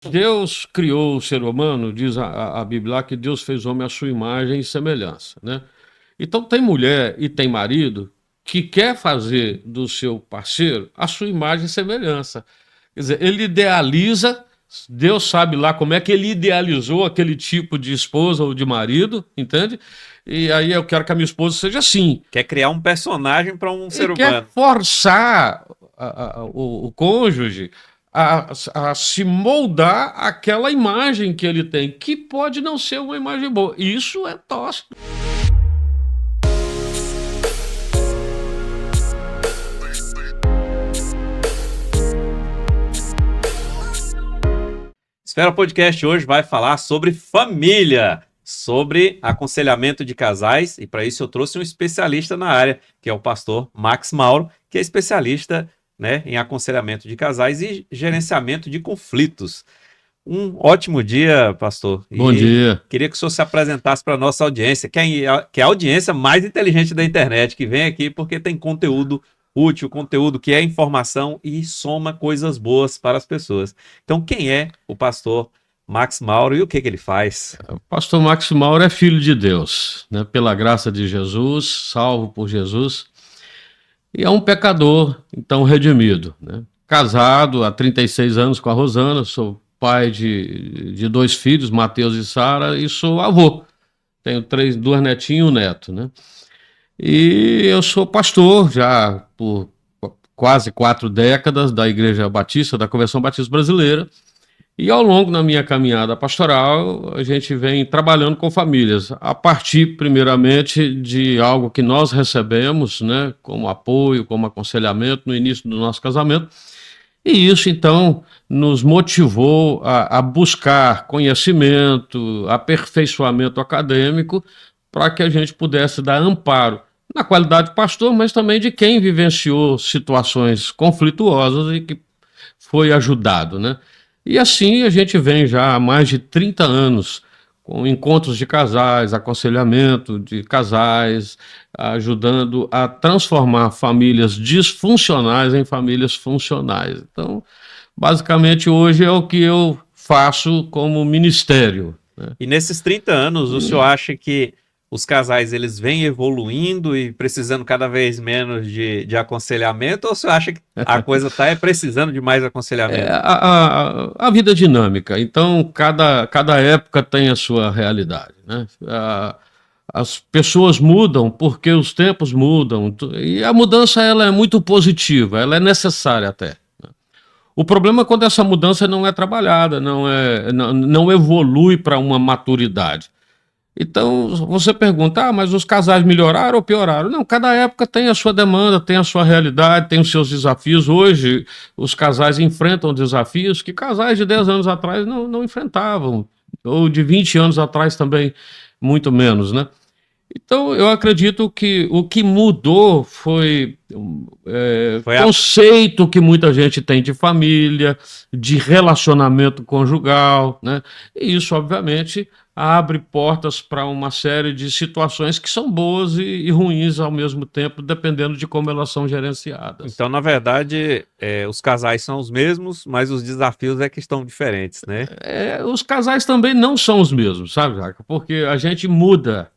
Deus criou o ser humano, diz a Bíblia lá, que Deus fez homem à sua imagem e semelhança, né? Então tem mulher e tem marido que quer fazer do seu parceiro a sua imagem e semelhança. Quer dizer, ele idealiza, Deus sabe lá como é que ele idealizou aquele tipo de esposa ou de marido, entende? E aí eu quero que a minha esposa seja assim. Quer criar um personagem para um E ser quer humano. forçar o cônjuge a se moldar aquela imagem que ele tem, que pode não ser uma imagem boa. Isso é tóxico. Esfera Podcast hoje vai falar sobre família, sobre aconselhamento de casais, e para isso eu trouxe um especialista na área, que é o pastor Max Mauro, que é especialista, né, em aconselhamento de casais e gerenciamento de conflitos. Um ótimo dia, pastor. Bom E dia. queria que o senhor se apresentasse para a nossa audiência, que é a audiência mais inteligente da internet, que vem aqui porque tem conteúdo útil, conteúdo que é informação e soma coisas boas para as pessoas. Então, quem é o pastor Max Mauro e o que ele faz? O pastor Max Mauro é filho de Deus, né? Pela graça de Jesus, salvo por Jesus, e é um pecador, então redimido, né? Casado há 36 anos com a Rosana, sou pai de dois filhos, Mateus e Sara, e sou avô. Tenho duas netinhas e um neto, né? E eu sou pastor já por quase 4 décadas da Igreja Batista, da Convenção Batista Brasileira. E ao longo da minha caminhada pastoral, a gente vem trabalhando com famílias, a partir, primeiramente, de algo que nós recebemos, né, como apoio, como aconselhamento no início do nosso casamento. E isso, então, nos motivou a buscar conhecimento, aperfeiçoamento acadêmico, para que a gente pudesse dar amparo na qualidade de pastor, mas também de quem vivenciou situações conflituosas e que foi ajudado, né? E assim a gente vem já há mais de 30 anos com encontros de casais, aconselhamento de casais, ajudando a transformar famílias disfuncionais em famílias funcionais. Então, basicamente, hoje é o que eu faço como ministério, né? E nesses 30 anos, o senhor acha que os casais eles vêm evoluindo e precisando cada vez menos de aconselhamento, ou o senhor acha que a coisa está precisando de mais É aconselhamento? a vida dinâmica, então cada época tem a sua realidade, né? As pessoas mudam porque os tempos mudam, e a mudança ela é muito positiva, ela é necessária até. O problema é quando essa mudança não é trabalhada, não evolui para uma maturidade. Então, você pergunta, mas os casais melhoraram ou pioraram? Não, cada época tem a sua demanda, tem a sua realidade, tem os seus desafios. Hoje, os casais enfrentam desafios que casais de 10 anos atrás não enfrentavam, ou de 20 anos atrás também, muito menos, né? Então, eu acredito que o que mudou foi Foi a conceito que muita gente tem de família, de relacionamento conjugal, né? E isso, obviamente, abre portas para uma série de situações que são boas e ruins ao mesmo tempo, dependendo de como elas são gerenciadas. Então, na verdade, os casais são os mesmos, mas os desafios é que estão diferentes, né? Os casais também não são os mesmos, sabe, Jaca? Porque a gente muda,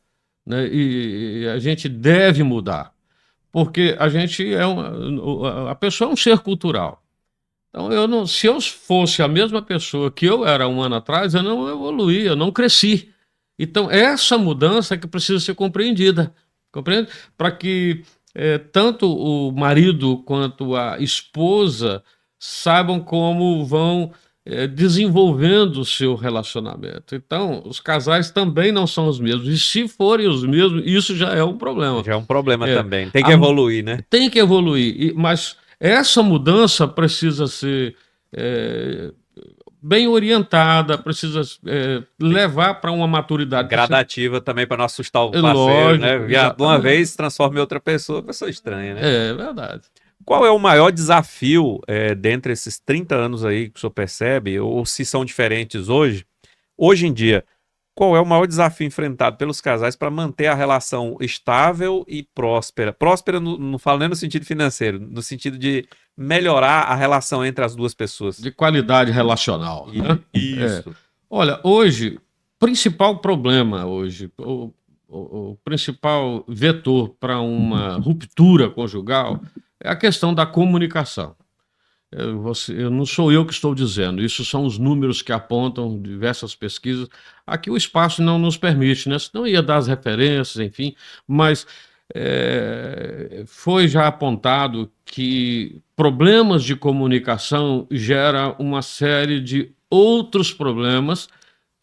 né? E a gente deve mudar. Porque a gente a pessoa é um ser cultural. Então, se eu fosse a mesma pessoa que eu era um ano atrás, eu não evoluí, eu não cresci. Então, essa mudança é que precisa ser compreendida, compreende? Para que tanto o marido quanto a esposa saibam como vão desenvolvendo o seu relacionamento. Então, os casais também não são os mesmos. E se forem os mesmos, isso já é um problema. Já é um problema É, também. Tem que a, evoluir, né? tem que evoluir, mas essa mudança precisa ser é, bem orientada, precisa levar para uma maturidade. Gradativa também para não assustar o parceiro, né? Lógico, De uma exatamente. vez transforma em outra pessoa estranha, né? É verdade. Qual é o maior desafio dentre esses 30 anos aí que o senhor percebe, ou se são diferentes hoje? Hoje em dia, qual é o maior desafio enfrentado pelos casais para manter a relação estável e próspera? Próspera não falo nem no sentido financeiro, no sentido de melhorar a relação entre as duas pessoas. De qualidade relacional, né? Isso. Olha, hoje, principal problema hoje, o principal vetor para uma ruptura conjugal é a questão da comunicação. Não sou eu que estou dizendo, isso são os números que apontam diversas pesquisas. Aqui o espaço não nos permite, né? Senão ia dar as referências, enfim, mas foi já apontado que problemas de comunicação geram uma série de outros problemas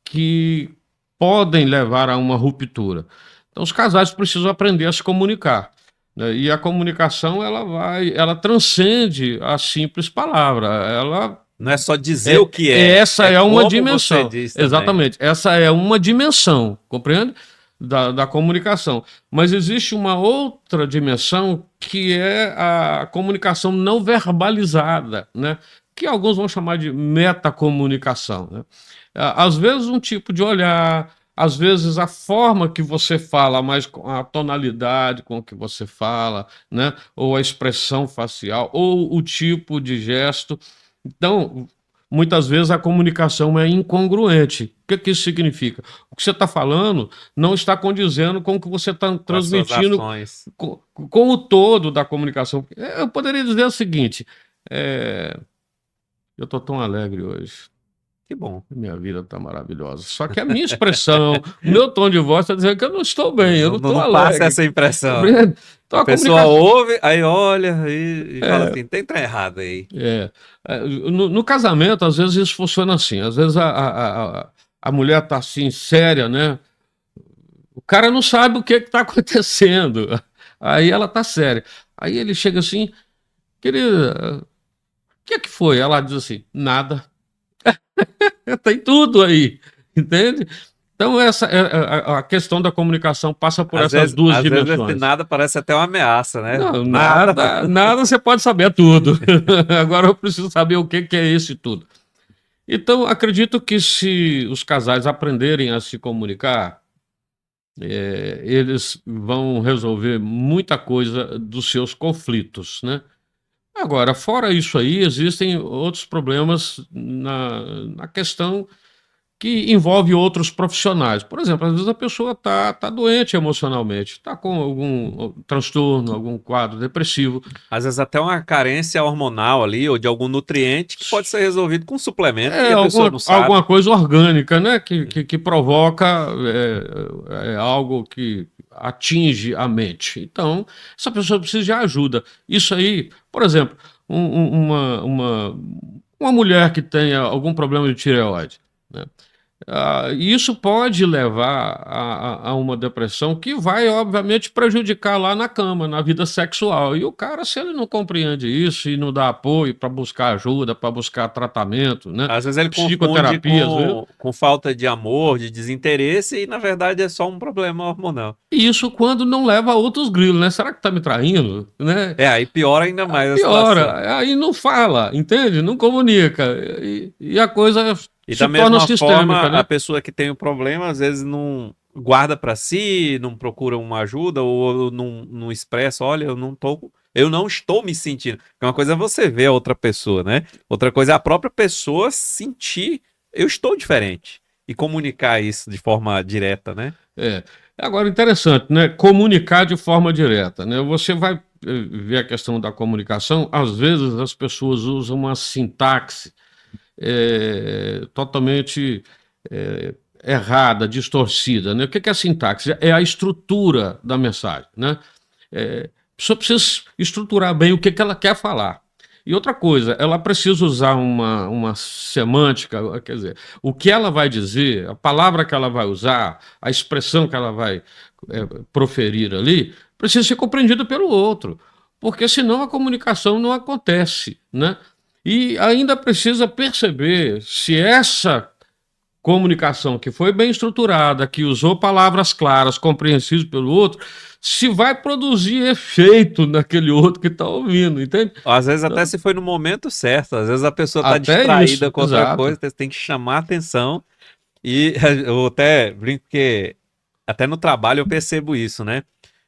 que podem levar a uma ruptura. Então, os casais precisam aprender a se comunicar, né? E a comunicação ela transcende a simples palavra. Ela não é só dizer o que é. Essa é uma dimensão. Exatamente. Essa é uma dimensão, compreende? Da comunicação. Mas existe uma outra dimensão que é a comunicação não verbalizada, né? Que alguns vão chamar de metacomunicação, né? Às vezes um tipo de olhar, às vezes a forma que você fala, mas a tonalidade com que você fala, né? Ou a expressão facial, ou o tipo de gesto. Então, muitas vezes a comunicação é incongruente. O que isso significa? O que você está falando não está condizendo com o que você está transmitindo com o todo da comunicação. Eu poderia dizer o seguinte, eu estou tão alegre hoje. Que bom. Minha vida está maravilhosa. Só que a minha expressão, o meu tom de voz está dizendo que eu não estou bem, eu não estou alegre. Não passa essa impressão. Então, a pessoa ouve, aí olha e fala assim, tem trem errado aí. No casamento, às vezes isso funciona assim. Às vezes a mulher está assim, séria, né? O cara não sabe o que está acontecendo. Aí ela está séria. Aí ele chega assim, querida, o que foi? Ela diz assim, nada. Tem tudo aí, entende? Então, a questão da comunicação passa por essas duas dimensões. Às vezes nada parece até uma ameaça, né? Não, nada você pode saber tudo. Agora eu preciso saber o que é esse tudo. Então, acredito que se os casais aprenderem a se comunicar, eles vão resolver muita coisa dos seus conflitos, né? Agora, fora isso aí, existem outros problemas na questão que envolve outros profissionais. Por exemplo, às vezes a pessoa está doente emocionalmente, está com algum transtorno, algum quadro depressivo. Às vezes até uma carência hormonal ali, ou de algum nutriente que pode ser resolvido com suplemento e a pessoa não sabe. Alguma coisa orgânica, né? Que provoca algo que atinge a mente. Então, essa pessoa precisa de ajuda. Isso aí, por exemplo, uma mulher que tenha algum problema de tireoide, né? Isso pode levar a uma depressão que vai, obviamente, prejudicar lá na cama, na vida sexual. E o cara, se ele não compreende isso e não dá apoio para buscar ajuda, para buscar tratamento, né? Às vezes ele confunde com falta de amor, de desinteresse, e na verdade é só um problema hormonal. E isso quando não leva a outros grilos, né? Será que tá me traindo? Né? Aí piora ainda mais. Piora, aí não fala, entende? Não comunica. E a coisa... E da mesma forma, né? A pessoa que tem o problema, às vezes não guarda para si, não procura uma ajuda, ou não expressa, olha, eu não estou me sentindo. Porque uma coisa é você ver a outra pessoa, né? Outra coisa é a própria pessoa sentir, eu estou diferente. E comunicar isso de forma direta, né? Agora, interessante, né? Comunicar de forma direta, né? Você vai ver a questão da comunicação, às vezes as pessoas usam uma sintaxe totalmente errada, distorcida, né? O que é a sintaxe? É a estrutura da mensagem, né? A pessoa precisa estruturar bem o que ela quer falar. E outra coisa, ela precisa usar uma semântica, quer dizer, o que ela vai dizer, a palavra que ela vai usar, a expressão que ela vai proferir ali, precisa ser compreendida pelo outro, porque senão a comunicação não acontece, né? E ainda precisa perceber se essa comunicação que foi bem estruturada, que usou palavras claras, compreensíveis pelo outro, se vai produzir efeito naquele outro que está ouvindo, entende? Às vezes até se foi no momento certo, às vezes a pessoa está distraída com outra coisa, você tem que chamar a atenção E eu até brinco que até no trabalho eu percebo isso, né?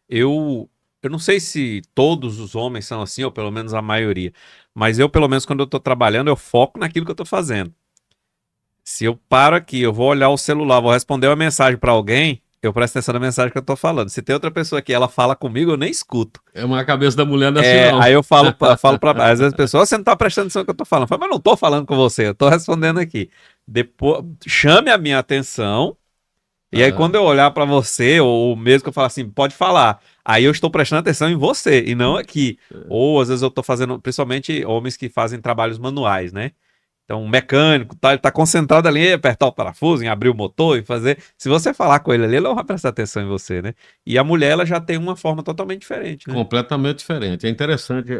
Eu não sei se todos os homens são assim, ou pelo menos a maioria, mas eu, pelo menos, quando eu tô trabalhando, eu foco naquilo que eu tô fazendo. Se eu paro aqui, eu vou olhar o celular, vou responder uma mensagem pra alguém, eu presto atenção na mensagem que eu tô falando. Se tem outra pessoa aqui, ela fala comigo, eu nem escuto. É uma cabeça da mulher não é assim, não. Aí eu falo pra. Às vezes a pessoa, você não tá prestando atenção no que eu tô falando. Eu falo, mas não tô falando com você, eu tô respondendo aqui. Depois, chame a minha atenção. E aí, Aham. quando eu olhar pra você, ou mesmo que eu falar assim, pode falar, aí eu estou prestando atenção em você e não aqui. Ou às vezes eu tô fazendo, principalmente homens que fazem trabalhos manuais, né? Então, um mecânico, tá, ele tá concentrado ali em apertar o parafuso, em abrir o motor e fazer. Se você falar com ele ali, ele não vai prestar atenção em você, né? E a mulher, ela já tem uma forma totalmente diferente, né? Completamente diferente. É interessante.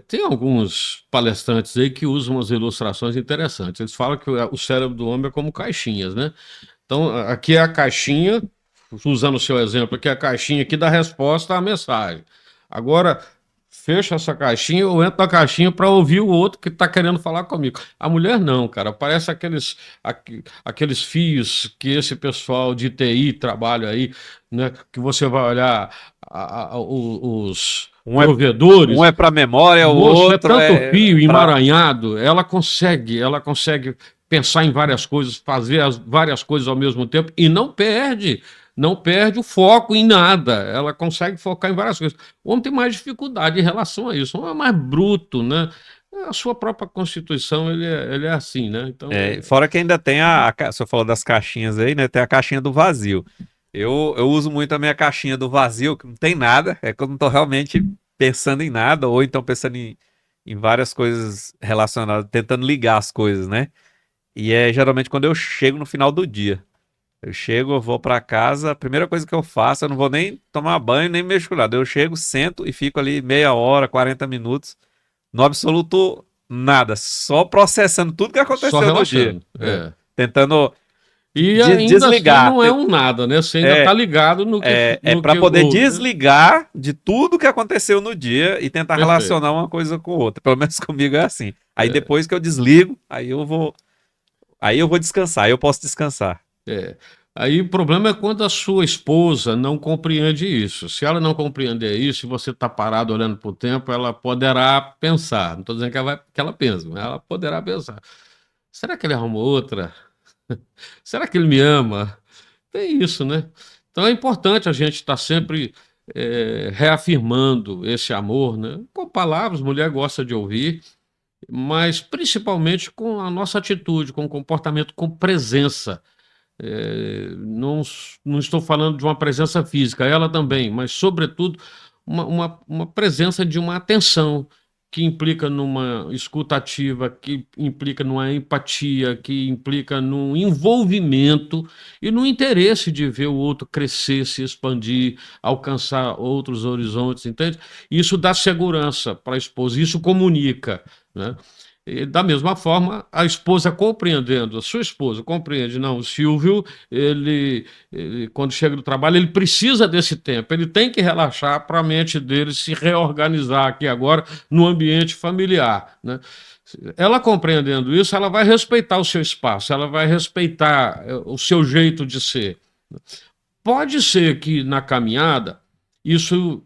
Tem alguns palestrantes aí que usam umas ilustrações interessantes. Eles falam que o cérebro do homem é como caixinhas, né? Então, aqui é a caixinha, usando o seu exemplo, aqui é a caixinha que dá resposta à mensagem. Agora, fecha essa caixinha ou entra na caixinha para ouvir o outro que está querendo falar comigo. A mulher não, cara. Parece aqueles fios que esse pessoal de TI trabalha aí, né? Que você vai olhar os Um provedores. é para memória, o Moço, é outro tanto é fio para. emaranhado, ela consegue pensar em várias coisas, fazer as várias coisas ao mesmo tempo e não perde o foco em nada. Ela consegue focar em várias coisas. O homem tem mais dificuldade em relação a isso. O homem é mais bruto, né? A sua própria constituição, ele é assim, né? Então, Fora que ainda tem você falou das caixinhas aí, né? Tem a caixinha do vazio. Eu uso muito a minha caixinha do vazio, que não tem nada, é quando eu não tô realmente pensando em nada, ou então pensando em várias coisas relacionadas, tentando ligar as coisas, né? E é geralmente quando eu chego no final do dia. Eu chego, eu vou pra casa, a primeira coisa que eu faço, eu não vou nem tomar banho, nem mexer com nada. Eu chego, sento e fico ali meia hora, 40 minutos, no absoluto nada, só processando tudo que só aconteceu no dia. relaxando. É. Tentando E ainda assim desligar. não é um nada, né? Você ainda está É, ligado no que, é no para que poder houve, né? desligar de tudo que aconteceu no dia e tentar Perfeito. relacionar uma coisa com outra. Pelo menos comigo é assim. Aí É, depois que eu desligo, aí eu vou descansar, aí eu posso descansar. é. Aí o problema é quando a sua esposa não compreende isso. Se ela não compreender isso, e você está parado olhando para o tempo, ela poderá pensar. Não estou dizendo que ela pensa, mas ela poderá pensar. Será que ele arrumou outra? Será que ele me ama? Tem isso, né? Então é importante a gente estar sempre reafirmando esse amor, né? Com palavras, mulher gosta de ouvir, mas principalmente com a nossa atitude, com o comportamento, com presença. Não estou falando de uma presença física, ela também, mas, sobretudo, uma presença de uma atenção que implica numa escuta ativa, que implica numa empatia, que implica num envolvimento e no interesse de ver o outro crescer, se expandir, alcançar outros horizontes, entende? Isso dá segurança para a esposa, isso comunica, né? E, da mesma forma, a esposa compreendendo, a sua esposa compreende, não, o Silvio, quando chega do trabalho, ele precisa desse tempo, ele tem que relaxar para a mente dele se reorganizar aqui agora no ambiente familiar, né? Ela compreendendo isso, ela vai respeitar o seu espaço, ela vai respeitar o seu jeito de ser. Pode ser que na caminhada isso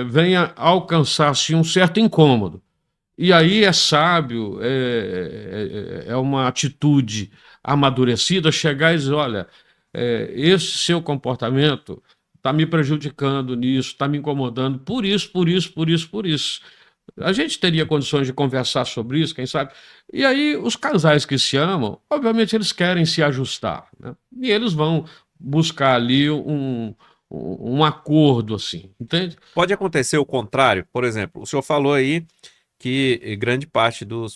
venha a alcançar-se um certo incômodo. E aí é sábio, é uma atitude amadurecida chegar e dizer: olha, esse seu comportamento está me prejudicando nisso, está me incomodando por isso, por isso, por isso, por isso. A gente teria condições de conversar sobre isso, quem sabe? E aí, os casais que se amam, obviamente, eles querem se ajustar, né? E eles vão buscar ali um acordo, assim, entende? Pode acontecer o contrário, por exemplo, o senhor falou aí que grande parte não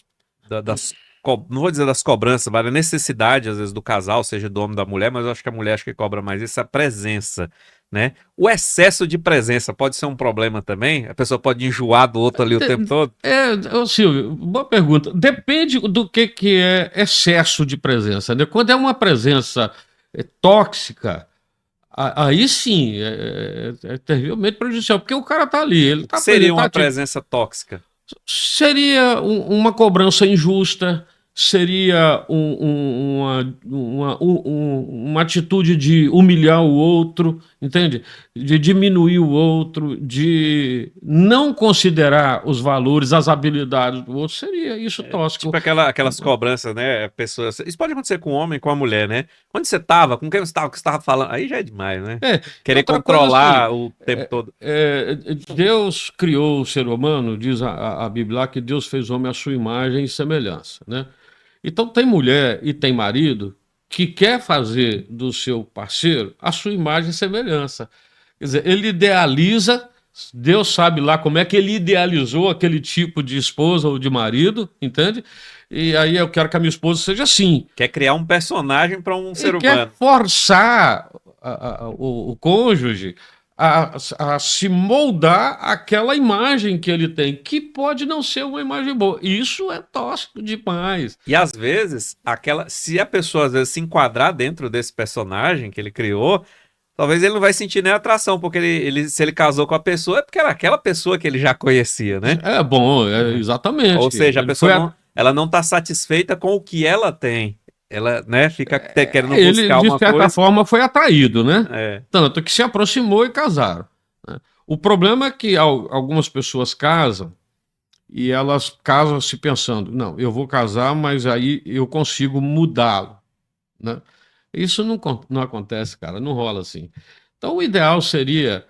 vou dizer das cobranças, mas da necessidade, às vezes, do casal, seja do homem ou da mulher, mas eu acho que a mulher acho que cobra mais isso, a presença, né? O excesso de presença pode ser um problema também? A pessoa pode enjoar do outro ali o tempo todo? Ô Silvio, boa pergunta. Depende do que é excesso de presença, né? Quando é uma presença tóxica, aí sim é terrivelmente prejudicial, porque o cara tá ali, ele O que tá seria uma apresentativo. presença tóxica? Seria uma cobrança injusta, seria uma atitude de humilhar o outro, entende? De diminuir o outro, de não considerar os valores, as habilidades do outro, seria isso tóxico. Tipo aquelas cobranças, né? Pessoas, isso pode acontecer com o homem e com a mulher, né? Onde você estava? Com quem você estava? O que você estava falando? Aí já é demais, né? Querer controlar assim, o tempo todo. Deus criou o ser humano, diz a Bíblia, que Deus fez o homem à sua imagem e semelhança, né? Então tem mulher e tem marido que quer fazer do seu parceiro a sua imagem e semelhança. Quer dizer, ele idealiza, Deus sabe lá como é que ele idealizou aquele tipo de esposa ou de marido, entende? E aí eu quero que a minha esposa seja assim. Quer criar um personagem para um ser humano. Quer forçar o cônjuge a se moldar aquela imagem que ele tem, que pode não ser uma imagem boa. Isso é tóxico demais. E às vezes, se a pessoa às vezes se enquadrar dentro desse personagem que ele criou, talvez ele não vai sentir nem atração, porque se ele casou com a pessoa, é porque era aquela pessoa que ele já conhecia, né? É bom, exatamente. Ou seja, a pessoa ela não está satisfeita com o que ela tem. Ela, né, fica querendo buscar ele, uma coisa. de certa forma, foi atraído, né? É. Tanto que se aproximou e casaram. Né? O problema é que algumas pessoas casam e elas casam se pensando, não, eu vou casar, mas aí eu consigo mudá-lo. Né? Isso não acontece, cara, não rola assim. Então, o ideal seria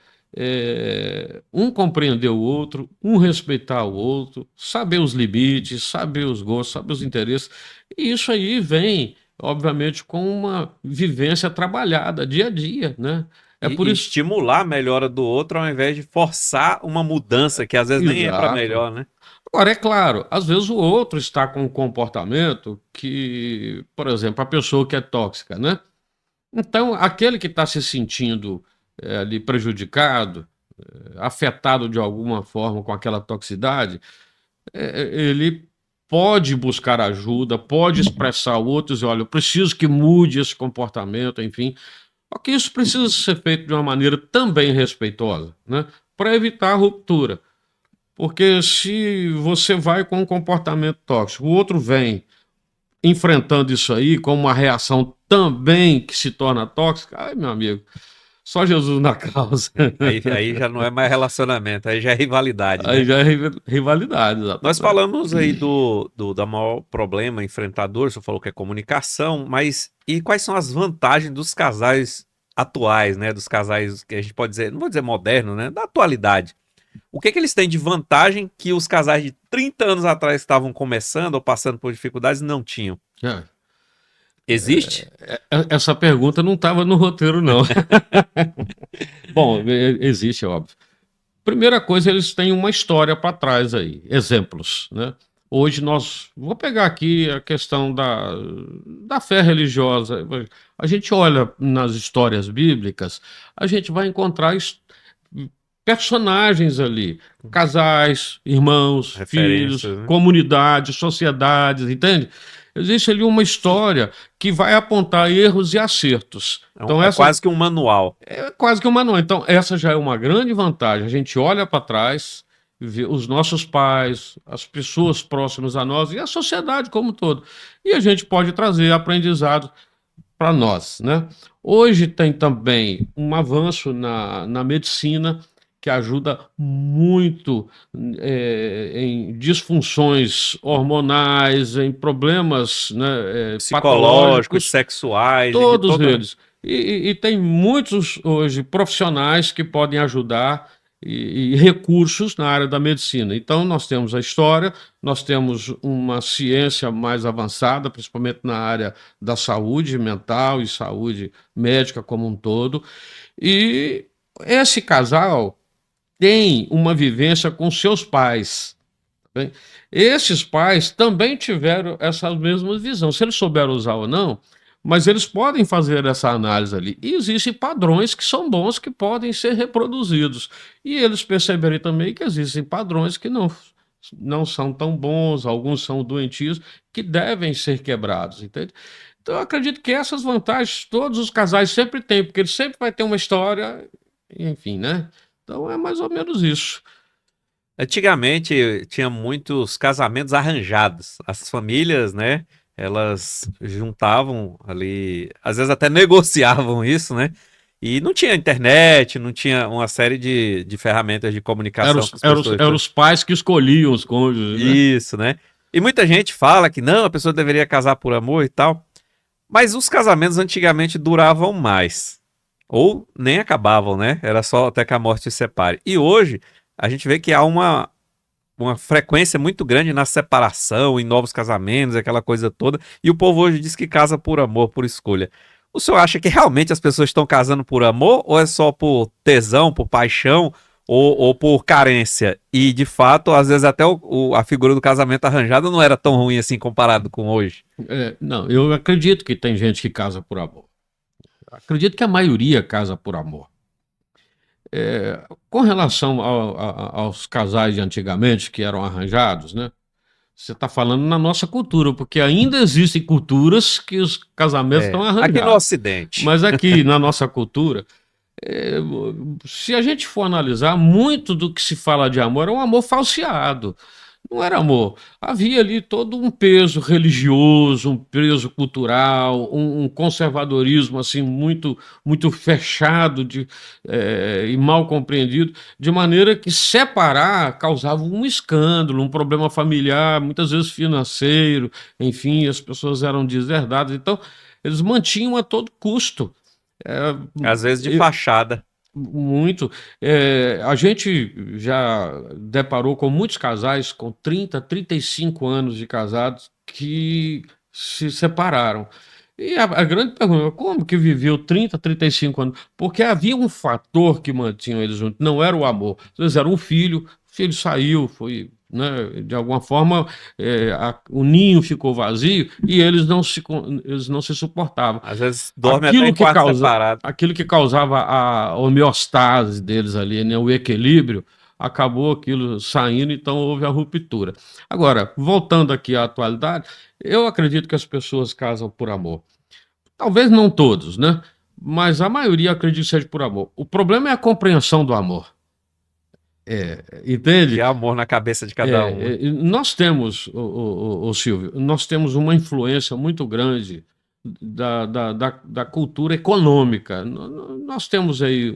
um compreender o outro, um respeitar o outro, saber os limites, saber os gostos, saber os interesses. E isso aí vem, obviamente, com uma vivência trabalhada, dia a dia, né? E estimular a melhora do outro ao invés de forçar uma mudança que às vezes nem é para melhor, né? Agora, é claro, às vezes o outro está com um comportamento que, por exemplo, a pessoa que é tóxica, né? Então, aquele que está se sentindo ali prejudicado, afetado de alguma forma com aquela toxicidade, ele pode buscar ajuda, pode expressar ao outro, dizer, olha, eu preciso que mude esse comportamento, enfim. Só que isso precisa ser feito de uma maneira também respeitosa, né? Para evitar a ruptura. Porque se você vai com um comportamento tóxico, o outro vem enfrentando isso aí como uma reação também que se torna tóxica, ai, meu amigo, só Jesus na causa. Aí já não é mais relacionamento, aí já é rivalidade. Aí né? já é rivalidade, exatamente. Nós falamos aí do maior problema enfrentador, você falou que é comunicação, mas e quais são as vantagens dos casais atuais, né? Dos casais que a gente pode dizer, não vou dizer moderno, né? Da atualidade. O que eles têm de vantagem que os casais de 30 anos atrás estavam começando ou passando por dificuldades não tinham? Existe? Essa pergunta não estava no roteiro, não. Bom, existe, óbvio. Primeira coisa, eles têm uma história para trás aí, exemplos, né? Hoje vou pegar aqui a questão da fé religiosa. A gente olha nas histórias bíblicas, a gente vai encontrar personagens ali, casais, irmãos, filhos, né? comunidades, sociedades, entende? Existe ali uma história que vai apontar erros e acertos. Então, é quase que um manual. É quase que um manual. Então, essa já é uma grande vantagem. A gente olha para trás, vê os nossos pais, as pessoas próximas a nós e a sociedade como um todo. E a gente pode trazer aprendizado para nós, né? Hoje tem também um avanço na medicina que ajuda muito em disfunções hormonais, em problemas, né, psicológicos, sexuais. Todos eles. E tem muitos hoje profissionais que podem ajudar e recursos na área da medicina. Então, nós temos a história, nós temos uma ciência mais avançada, principalmente na área da saúde mental e saúde médica como um todo. E esse casal tem uma vivência com seus pais. Bem, esses pais também tiveram essa mesma visão. Se eles souberam usar ou não, mas eles podem fazer essa análise ali. E existem padrões que são bons, que podem ser reproduzidos. E eles perceberem também que existem padrões que não são tão bons, alguns são doentios, que devem ser quebrados, entende? Então, eu acredito que essas vantagens todos os casais sempre têm, porque ele sempre vai ter uma história, enfim, né? Então, é mais ou menos isso. Antigamente tinha muitos casamentos arranjados. As famílias, né? Elas juntavam ali, às vezes até negociavam isso, né? E não tinha internet, não tinha uma série de ferramentas de Eram comunicação os, com as eram os, pessoas. eram os pais que escolhiam os cônjuges, né? Isso, né? E muita gente fala que não, a pessoa deveria casar por amor e tal. Mas os casamentos antigamente duravam mais. Ou nem acabavam, né? Era só até que a morte se separe. E hoje a gente vê que há uma frequência muito grande na separação, em novos casamentos, aquela coisa toda. E o povo hoje diz que casa por amor, por escolha. O senhor acha que realmente as pessoas estão casando por amor ou é só por tesão, por paixão ou por carência? E de fato, às vezes até a figura do casamento arranjado não era tão ruim assim comparado com hoje. Não, eu acredito que tem gente que casa por amor. Acredito que a maioria casa por amor. Com relação aos casais de antigamente que eram arranjados, né? Você está falando na nossa cultura, porque ainda existem culturas que os casamentos estão Aqui no arranjados. Ocidente. Mas aqui na nossa cultura, é, se a gente for analisar, muito do que se fala de amor é um amor falseado. Não era amor. Havia ali todo um peso religioso, um peso cultural, um conservadorismo assim muito fechado e mal compreendido, de maneira que separar causava um escândalo, um problema familiar, muitas vezes financeiro, enfim, as pessoas eram deserdadas. Então, eles mantinham a todo custo. É, Às vezes de fachada. muito. A gente já deparou com muitos casais com 35 anos de casados que se separaram. E a grande pergunta é como que viveu 35 anos? Porque havia um fator que mantinha eles juntos, não era o amor. Às vezes era um filho, o filho saiu, foi, né, de alguma forma, o ninho ficou vazio e eles não se suportavam. Às vezes dorme até Aquilo em que quarto causa, separado. aquilo que causava a homeostase deles ali, né, o equilíbrio, acabou aquilo saindo, então houve a ruptura. Agora, voltando aqui à atualidade, eu acredito que as pessoas casam por amor. Talvez não todos, né? Mas a maioria acredito que seja por amor. O problema é a compreensão do amor. Que Entende? é amor na cabeça de cada um. Nós temos, o Silvio, nós temos uma influência muito grande da cultura econômica. Nós temos aí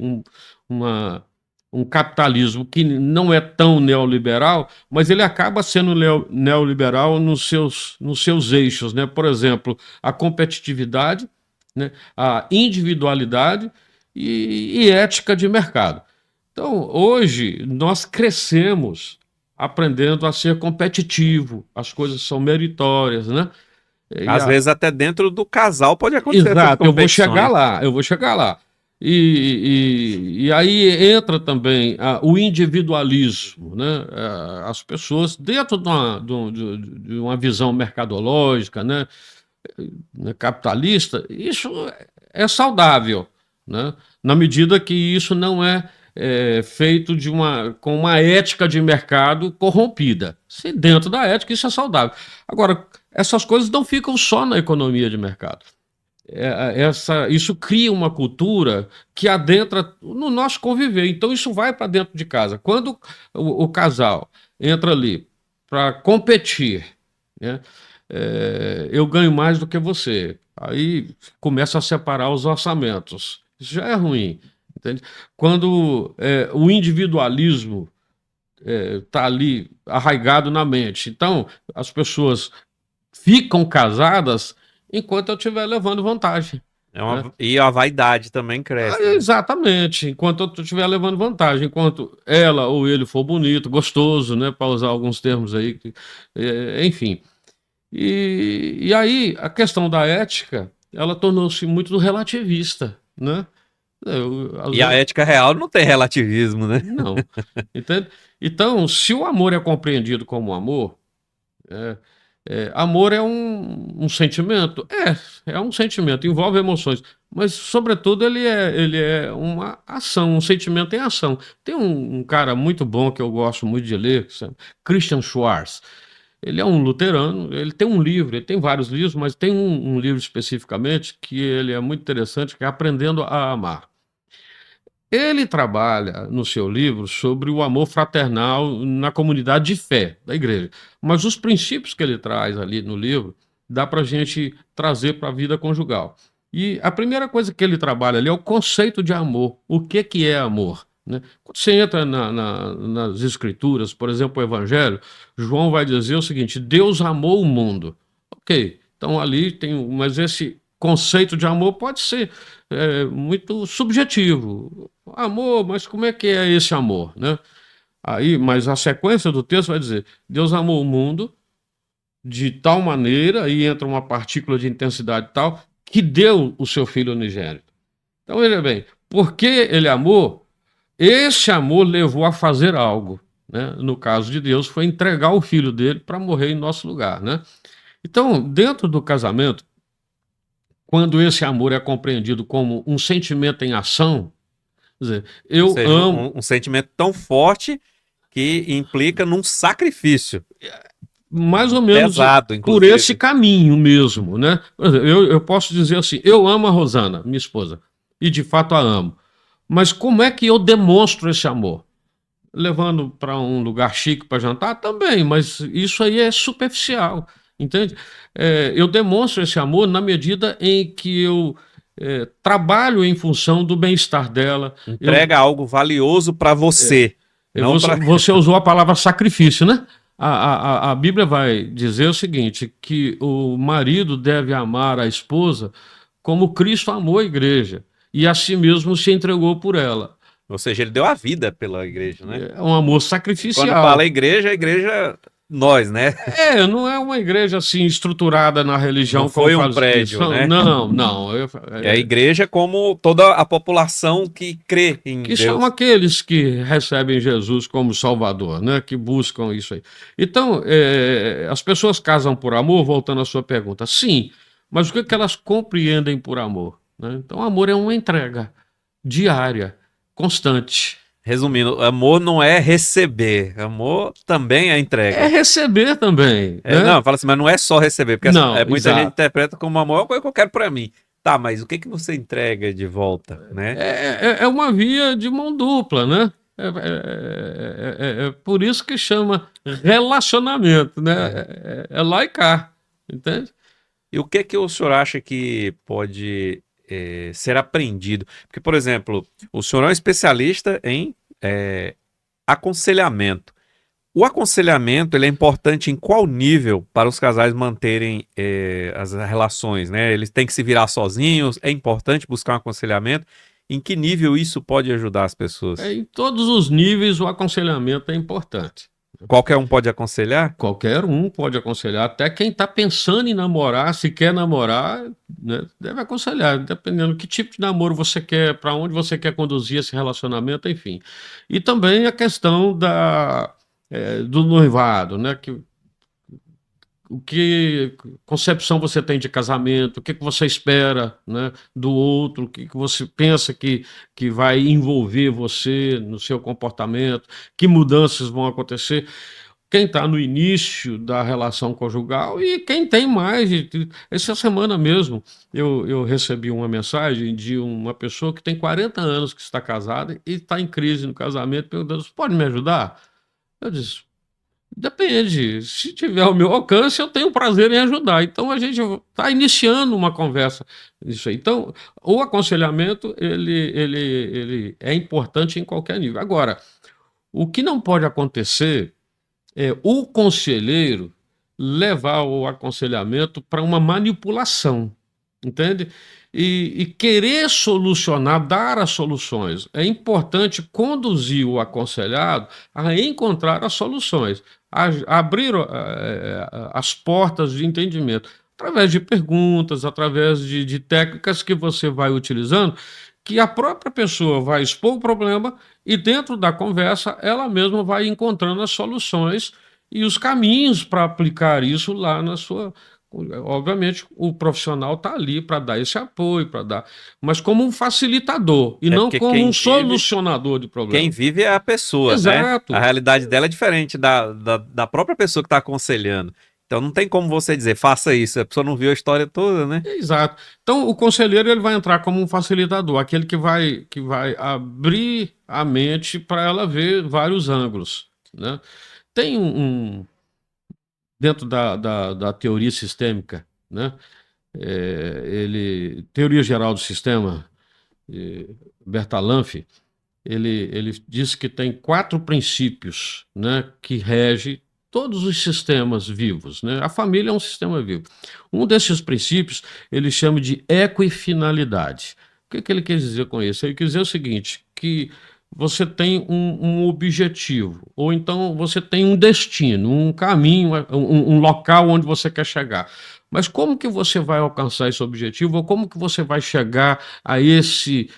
um capitalismo que não é tão neoliberal, mas ele acaba sendo neoliberal nos seus eixos, né? Por exemplo, a competitividade, né? A individualidade e ética de mercado. Então, hoje, nós crescemos aprendendo a ser competitivo, as coisas são meritórias, né? E Às a- vezes até dentro do casal pode acontecer essas Exato, competições. eu vou chegar lá. E aí entra também o individualismo, né? As pessoas, dentro de uma visão mercadológica, né, capitalista, isso é saudável, né? Na medida que isso não é feito com uma ética de mercado corrompida. Se dentro da ética isso é saudável. Agora, essas coisas não ficam só na economia de mercado. Isso cria uma cultura que adentra no nosso conviver. Então, isso vai para dentro de casa. Quando o casal entra ali para competir, né? Eu ganho mais do que você. Aí começa a separar os orçamentos. Isso já é ruim. Entende? Quando o individualismo está ali arraigado na mente. Então, as pessoas ficam casadas enquanto eu estiver levando vantagem. Né? E a vaidade também cresce, né? Exatamente, enquanto eu estiver levando vantagem, enquanto ela ou ele for bonito, gostoso, né, para usar alguns termos aí, enfim. E aí a questão da ética, ela tornou-se muito relativista, né? Às E a vezes, ética real não tem relativismo, né? não, entende? Então, se o amor é compreendido como amor, é, amor é um sentimento? É um sentimento, envolve emoções, mas, sobretudo, ele é uma ação, um sentimento em ação. Tem um cara muito bom que eu gosto muito de ler, que se chama Christian Schwarz. Ele é um luterano, ele tem um livro, ele tem vários livros, mas tem um livro especificamente que ele é muito interessante, que é Aprendendo a Amar. Ele trabalha no seu livro sobre o amor fraternal na comunidade de fé da igreja. Mas os princípios que ele traz ali no livro dá para a gente trazer para a vida conjugal. E a primeira coisa que ele trabalha ali é o conceito de amor. O que é amor? Né? Quando você entra nas escrituras, por exemplo, o Evangelho, João vai dizer o seguinte: Deus amou o mundo. Ok, então ali tem. Mas esse conceito de amor pode ser muito subjetivo. Amor, mas como é que é esse amor, né? Aí, mas a sequência do texto vai dizer: Deus amou o mundo de tal maneira, aí entra uma partícula de intensidade tal, que deu o seu filho unigênito. Então, veja bem, porque ele amou, esse amor levou a fazer algo, né? No caso de Deus, foi entregar o filho dele para morrer em nosso lugar, né? Então, dentro do casamento, quando esse amor é compreendido como um sentimento em ação, quer dizer, Ou eu seja, amo. um sentimento tão forte que implica num sacrifício Mais ou menos pesado, por esse inclusive. caminho mesmo, né? Por exemplo, eu posso dizer assim: eu amo a Rosana, minha esposa, e de fato a amo. Mas como é que eu demonstro esse amor? Levando para um lugar chique para jantar? Também, mas isso aí é superficial, entende? Eu demonstro esse amor na medida em que eu trabalho em função do bem-estar dela. Entrega algo valioso para você, não Você, para. você usou a palavra sacrifício, né? A Bíblia vai dizer o seguinte: que o marido deve amar a esposa como Cristo amou a igreja e a si mesmo se entregou por ela. Ou seja, ele deu a vida pela igreja, né? É um amor Quando fala sacrificial. igreja, nós, né? Não é uma igreja assim estruturada na Não religião como foi um faz prédio, descrição. né? Não, não. É a igreja como toda a população que crê em Que são Deus. aqueles que recebem Jesus como Salvador, né? Que buscam isso aí. Então, as pessoas casam por amor, voltando à sua pergunta. Sim, mas o que que elas compreendem por amor? Né? Então, amor é uma entrega diária, constante. Resumindo, amor não é receber, amor também é É entrega. receber também, né? Não, fala assim, mas não é só receber, porque Não, muita gente exato. interpreta como amor é uma coisa que eu quero pra mim. Tá, mas o que que você entrega de volta, né? É uma via de mão dupla, né? É por isso que chama relacionamento, né? É. É lá e cá, entende? E o que que o senhor acha que pode ser aprendido? Porque, por exemplo, o senhor é um especialista em aconselhamento. O aconselhamento ele é importante em qual nível para os casais manterem as relações, né? Eles têm que se virar sozinhos, é importante buscar um aconselhamento. Em que nível isso pode ajudar as pessoas? Em todos os níveis o aconselhamento é importante. Qualquer um pode aconselhar? Qualquer um pode aconselhar, até quem está pensando em namorar, se quer namorar, né, deve aconselhar, dependendo que tipo de namoro você quer, para onde você quer conduzir esse relacionamento, enfim. E também a questão do noivado, né? O que concepção você tem de casamento, o que você espera, né, do outro, o que você pensa que vai envolver você no seu comportamento, que mudanças vão acontecer. Quem está no início da relação conjugal e quem tem mais. Essa semana mesmo eu recebi uma mensagem de uma pessoa que tem 40 anos que está casada e está em crise no casamento, perguntando: pode me ajudar? Eu disse: depende. Se tiver ao meu alcance, eu tenho prazer em ajudar. Então a gente está iniciando uma conversa nisso aí. Então, o aconselhamento ele é importante em qualquer nível. Agora, o que não pode acontecer é o conselheiro levar o aconselhamento para uma manipulação, entende? E querer solucionar, dar as soluções. É importante conduzir o aconselhado a encontrar as soluções, abrir as portas de entendimento, através de perguntas, através de técnicas que você vai utilizando, que a própria pessoa vai expor o problema e, dentro da conversa, ela mesma vai encontrando as soluções e os caminhos para aplicar isso lá na sua. Obviamente, o profissional está ali para dar esse apoio, para dar, mas como um facilitador e É não porque como um solucionador de quem problemas. vive é a pessoa, né? A Exato. realidade dela é diferente da própria pessoa que está aconselhando. Então não tem como você dizer, faça isso, a pessoa não viu a história toda, né? Exato. Então, o conselheiro ele vai entrar como um facilitador, aquele que vai abrir a mente para ela ver vários ângulos, né? Tem dentro da teoria sistêmica, né? Teoria geral do sistema, Bertalanffy, ele diz que tem 4 princípios, né, que regem todos os sistemas vivos, né? A família é um sistema vivo. Um desses princípios ele chama de equifinalidade. O que ele quer dizer com isso? Ele quer dizer o seguinte, que você tem um objetivo, ou então você tem um destino, um caminho, um local onde você quer chegar. Mas como que você vai alcançar esse objetivo, ou como que você vai chegar a esse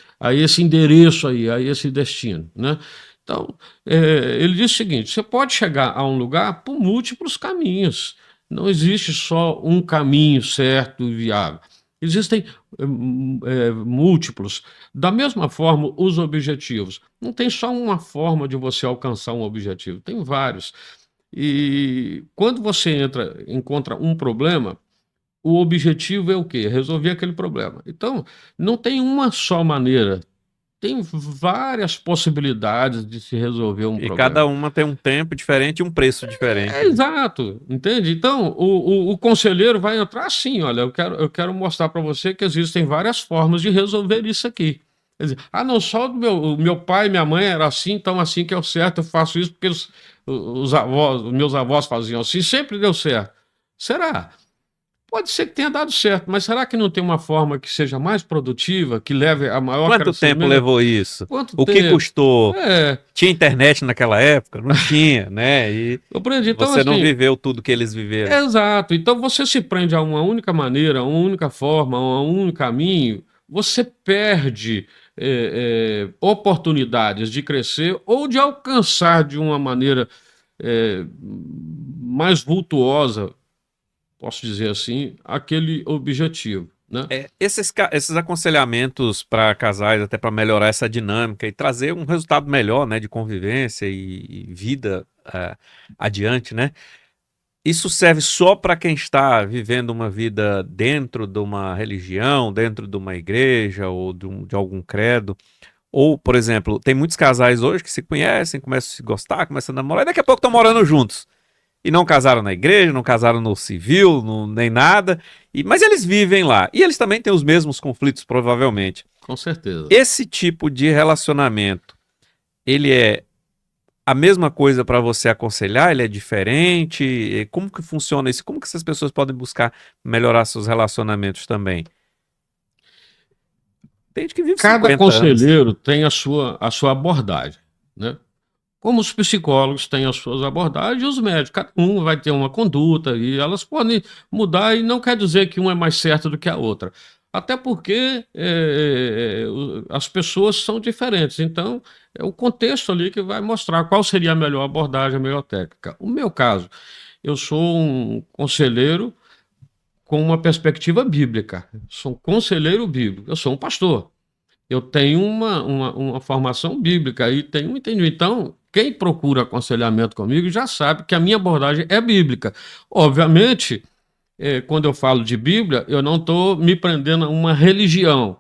endereço aí, a esse destino, né? Então, ele diz o seguinte: você pode chegar a um lugar por múltiplos caminhos. Não existe só um caminho certo e viável. Existem múltiplos. Da mesma forma, os objetivos. Não tem só uma forma de você alcançar um objetivo, tem vários. E quando você encontra um problema, o objetivo é o quê? Resolver aquele problema. Então, não tem uma só maneira, tem várias possibilidades de se resolver um E cada problema. uma tem um tempo diferente e um preço diferente, né? Exato, entende? Então, o conselheiro vai entrar assim: olha, eu quero mostrar para você que existem várias formas de resolver isso aqui. Quer dizer, não, só o meu pai e minha mãe era assim, então assim que é o certo, eu faço isso porque os meus avós faziam assim, sempre deu certo. Será? Pode ser que tenha dado certo, mas será que não tem uma forma que seja mais produtiva, que leve a maior Quanto tempo crescimento? levou isso? Quanto O que tempo? custou? É, Tinha internet naquela época? Não tinha, né? E eu aprendi. Então, você não assim, viveu tudo que eles viveram. exato. Então, você se prende a uma única maneira, a uma única forma, a um único caminho, você perde oportunidades de crescer ou de alcançar de uma maneira mais vultuosa, posso dizer assim, aquele objetivo, né? Esses aconselhamentos para casais, até para melhorar essa dinâmica e trazer um resultado melhor, né, de convivência e vida adiante, né? Isso serve só para quem está vivendo uma vida dentro de uma religião, dentro de uma igreja ou de algum credo. Ou, por exemplo, tem muitos casais hoje que se conhecem, começam a se gostar, começam a namorar e daqui a pouco estão morando juntos. E não casaram na igreja, não casaram no civil, nem nada. Mas eles vivem lá. E eles também têm os mesmos conflitos, provavelmente. Com certeza. Esse tipo de relacionamento, ele é a mesma coisa para você aconselhar? Ele é diferente? Como que funciona isso? Como que essas pessoas podem buscar melhorar seus relacionamentos também? Tem gente que vive Cada 50 anos. conselheiro tem a sua abordagem, né? Como os psicólogos têm as suas abordagens, e os médicos, cada um vai ter uma conduta e elas podem mudar, e não quer dizer que uma é mais certa do que a outra. Até porque as pessoas são diferentes, então é o contexto ali que vai mostrar qual seria a melhor abordagem, a melhor técnica. O meu caso, eu sou um conselheiro com uma perspectiva bíblica, sou um conselheiro bíblico, eu sou um pastor. Eu tenho uma formação bíblica e tenho um entendimento. Então, quem procura aconselhamento comigo já sabe que a minha abordagem é bíblica. Obviamente, quando eu falo de Bíblia, eu não estou me prendendo a uma religião,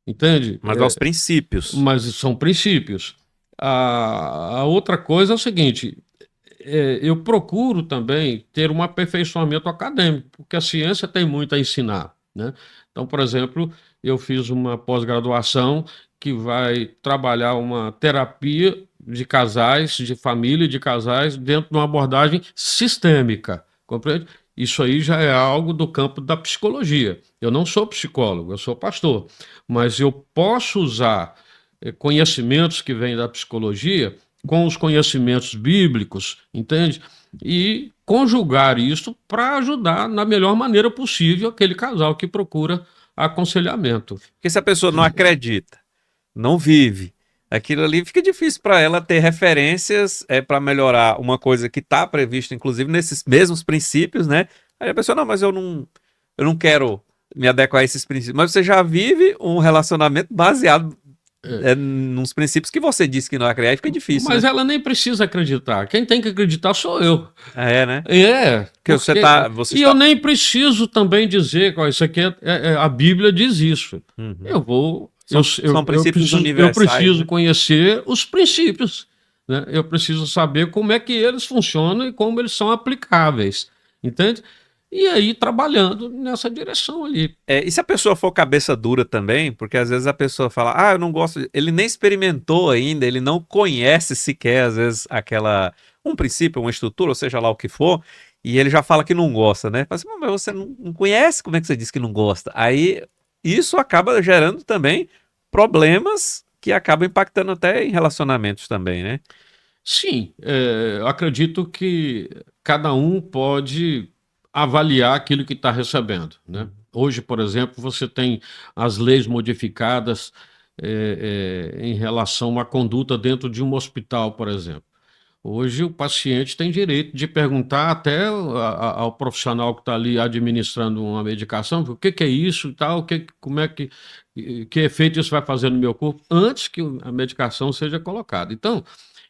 entende? Mas aos princípios. Mas são princípios. A outra coisa é o seguinte: eu procuro também ter um aperfeiçoamento acadêmico, porque a ciência tem muito a ensinar, né? Então, por exemplo, eu fiz uma pós-graduação que vai trabalhar uma terapia de casais, de família e de casais, dentro de uma abordagem sistêmica, compreende? Isso aí já é algo do campo da psicologia. Eu não sou psicólogo, eu sou pastor, mas eu posso usar conhecimentos que vêm da psicologia com os conhecimentos bíblicos, entende? E conjugar isso para ajudar na melhor maneira possível aquele casal que procura aconselhamento. Porque se a pessoa não acredita, não vive, aquilo ali fica difícil para ela ter referências para melhorar uma coisa que está prevista, inclusive, nesses mesmos princípios, né? Aí a pessoa, não, mas eu não quero me adequar a esses princípios. Mas você já vive um relacionamento baseado nos princípios que você disse que não acredita, aí fica difícil, Mas né? ela nem precisa acreditar. Quem tem que acreditar sou eu. É, né? Porque você E eu está... nem preciso também dizer qual isso aqui a Bíblia diz isso. Uhum. Eu vou, São princípios eu universais, preciso né? conhecer os princípios, né? Eu preciso saber como é que eles funcionam e como eles são aplicáveis, entende? E aí trabalhando nessa direção ali. E se a pessoa for cabeça dura também, porque às vezes a pessoa fala, eu não gosto, ele nem experimentou ainda, ele não conhece sequer, às vezes, um princípio, uma estrutura, ou seja lá o que for, e ele já fala que não gosta, né? Fala assim, mas você não conhece, como é que você diz que não gosta? Aí isso acaba gerando também problemas que acabam impactando até em relacionamentos também, né? Sim, eu acredito que cada um pode avaliar aquilo que está recebendo, né? Hoje, por exemplo, você tem as leis modificadas em relação à conduta dentro de um hospital, por exemplo. Hoje o paciente tem direito de perguntar até ao profissional que está ali administrando uma medicação, o que que é isso e tal, como é que efeito isso vai fazer no meu corpo antes que a medicação seja colocada. Então,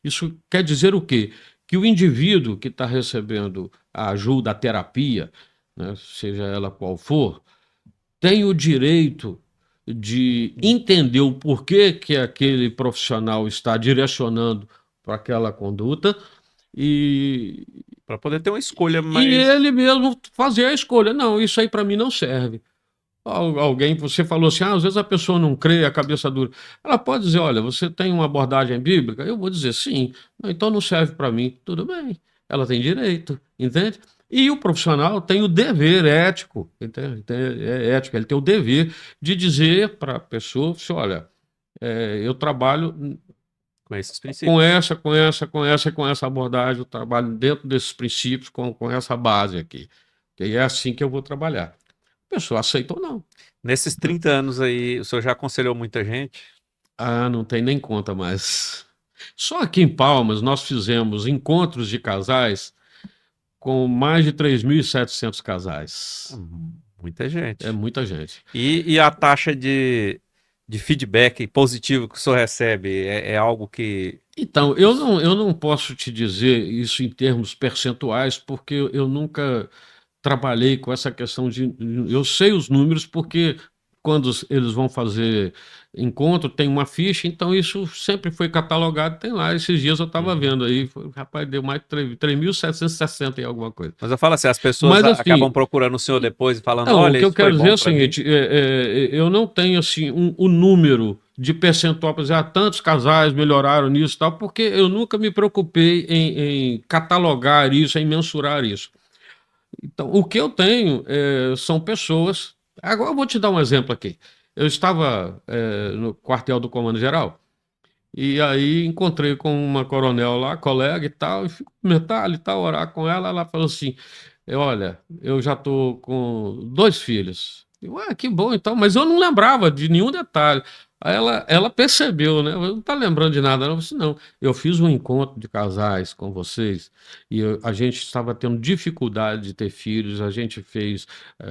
isso quer dizer o quê? Que o indivíduo que está recebendo a ajuda, a terapia, né, seja ela qual for, tem o direito de entender o porquê que aquele profissional está direcionando para aquela conduta e, Para poder ter uma escolha e mais... ele mesmo fazer a escolha. Não, isso aí para mim não serve. Alguém, você falou assim, às vezes a pessoa não crê, a cabeça dura. Ela pode dizer, olha, você tem uma abordagem bíblica? Eu vou dizer sim. Então não serve para mim. Tudo bem. Ela tem direito, entende? E o profissional tem o dever ético, entende? É ético, ele tem o dever de dizer para a pessoa, assim, olha, eu trabalho com esses com princípios. essa abordagem, eu trabalho dentro desses princípios, com essa base aqui. E é assim que eu vou trabalhar. A pessoa aceita ou não. Nesses 30 anos aí, o senhor já aconselhou muita gente? Ah, não tem nem conta mais. Só aqui em Palmas nós fizemos encontros de casais com mais de 3.700 casais. Muita É gente. muita gente. E a taxa de feedback positivo que o senhor recebe é algo que... Então, eu não posso te dizer isso em termos percentuais, porque eu nunca trabalhei com essa questão de. Eu sei os números, porque quando eles vão fazer encontro, tem uma ficha, então isso sempre foi catalogado, tem lá. Esses dias eu estava Uhum. vendo aí, rapaz, deu mais de 3.760 e alguma coisa. Mas eu falo assim, as pessoas Mas acabam assim, procurando o senhor depois e falando, não, o olha, que eu isso foi quero dizer é bom o para mim. seguinte: eu não tenho assim um número de percentual para dizer, tantos casais melhoraram nisso e tal, porque eu nunca me preocupei em catalogar isso, em mensurar isso. Então, o que eu tenho são pessoas. Agora eu vou te dar um exemplo aqui. Eu estava no quartel do Comando Geral e aí encontrei com uma coronel lá, colega e tal, e fui comentar e tal, orar com ela. Ela falou assim: olha, eu já estou com 2 filhos. Eu, que bom então, mas eu não lembrava de nenhum detalhe. Aí ela percebeu, né? Não está lembrando de nada, não. Eu disse, não, eu fiz um encontro de casais com vocês e a gente estava tendo dificuldade de ter filhos, a gente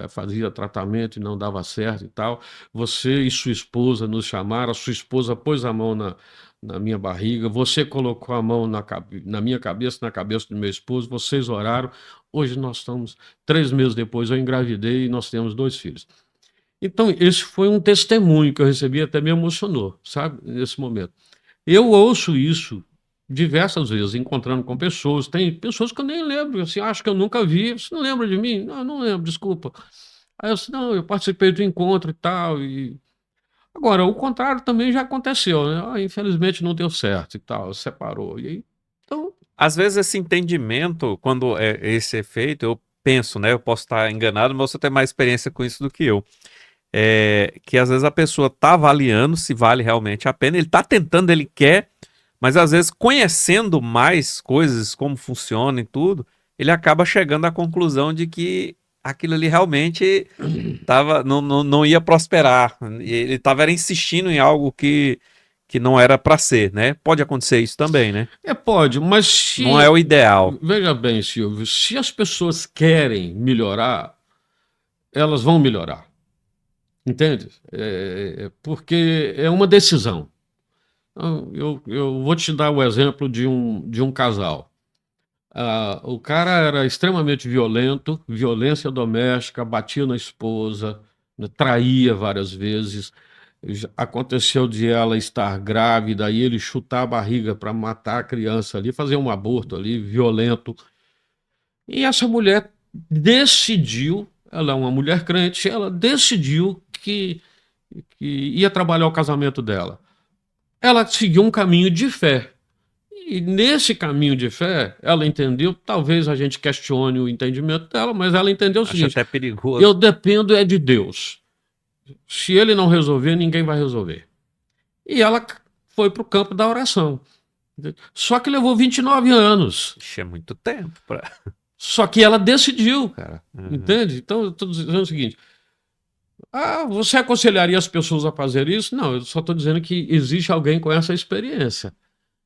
fazia tratamento e não dava certo e tal. Você e sua esposa nos chamaram, a sua esposa pôs a mão na minha barriga, você colocou a mão na minha cabeça, na cabeça do meu esposo, vocês oraram. Hoje nós estamos, 3 meses depois eu engravidei e nós temos 2 filhos. Então, esse foi um testemunho que eu recebi, até me emocionou, sabe, nesse momento. Eu ouço isso diversas vezes, encontrando com pessoas, tem pessoas que eu nem lembro, assim, acho que eu nunca vi, você não lembra de mim? Não, não lembro, desculpa. Aí eu disse, não, eu participei do encontro e tal, e... Agora, o contrário também já aconteceu, né? Infelizmente não deu certo e tal, separou. E aí, então, Às vezes esse entendimento, quando é esse efeito, eu penso, né? Eu posso estar enganado, mas você tem mais experiência com isso do que eu. Que às vezes a pessoa está avaliando se vale realmente a pena, ele está tentando, ele quer, mas às vezes conhecendo mais coisas, como funciona e tudo, ele acaba chegando à conclusão de que aquilo ali realmente não ia prosperar. Ele estava insistindo em algo que não era para ser, né? Pode acontecer isso também, né? pode, mas Não é o ideal. veja bem, Silvio, se as pessoas querem melhorar, elas vão melhorar, entende? Porque é uma decisão. Eu vou te dar o exemplo de um casal. O cara era extremamente violento, violência doméstica, batia na esposa, né, traía várias vezes. Aconteceu de ela estar grávida e ele chutar a barriga para matar a criança ali, fazer um aborto ali, violento. E essa mulher decidiu, ela é uma mulher crente, ela decidiu que ia trabalhar o casamento dela. Ela seguiu um caminho de fé. E nesse caminho de fé, ela entendeu, talvez a gente questione o entendimento dela, mas ela entendeu o Acho seguinte: até perigoso. eu dependo é de Deus. Se ele não resolver, ninguém vai resolver. E ela foi para o campo da oração. Só que levou 29 anos. Ixi, é muito tempo para. Só que ela decidiu, cara. Uhum. Entende? Então, eu estou dizendo o seguinte: você aconselharia as pessoas a fazer isso? Não, eu só estou dizendo que existe alguém com essa experiência.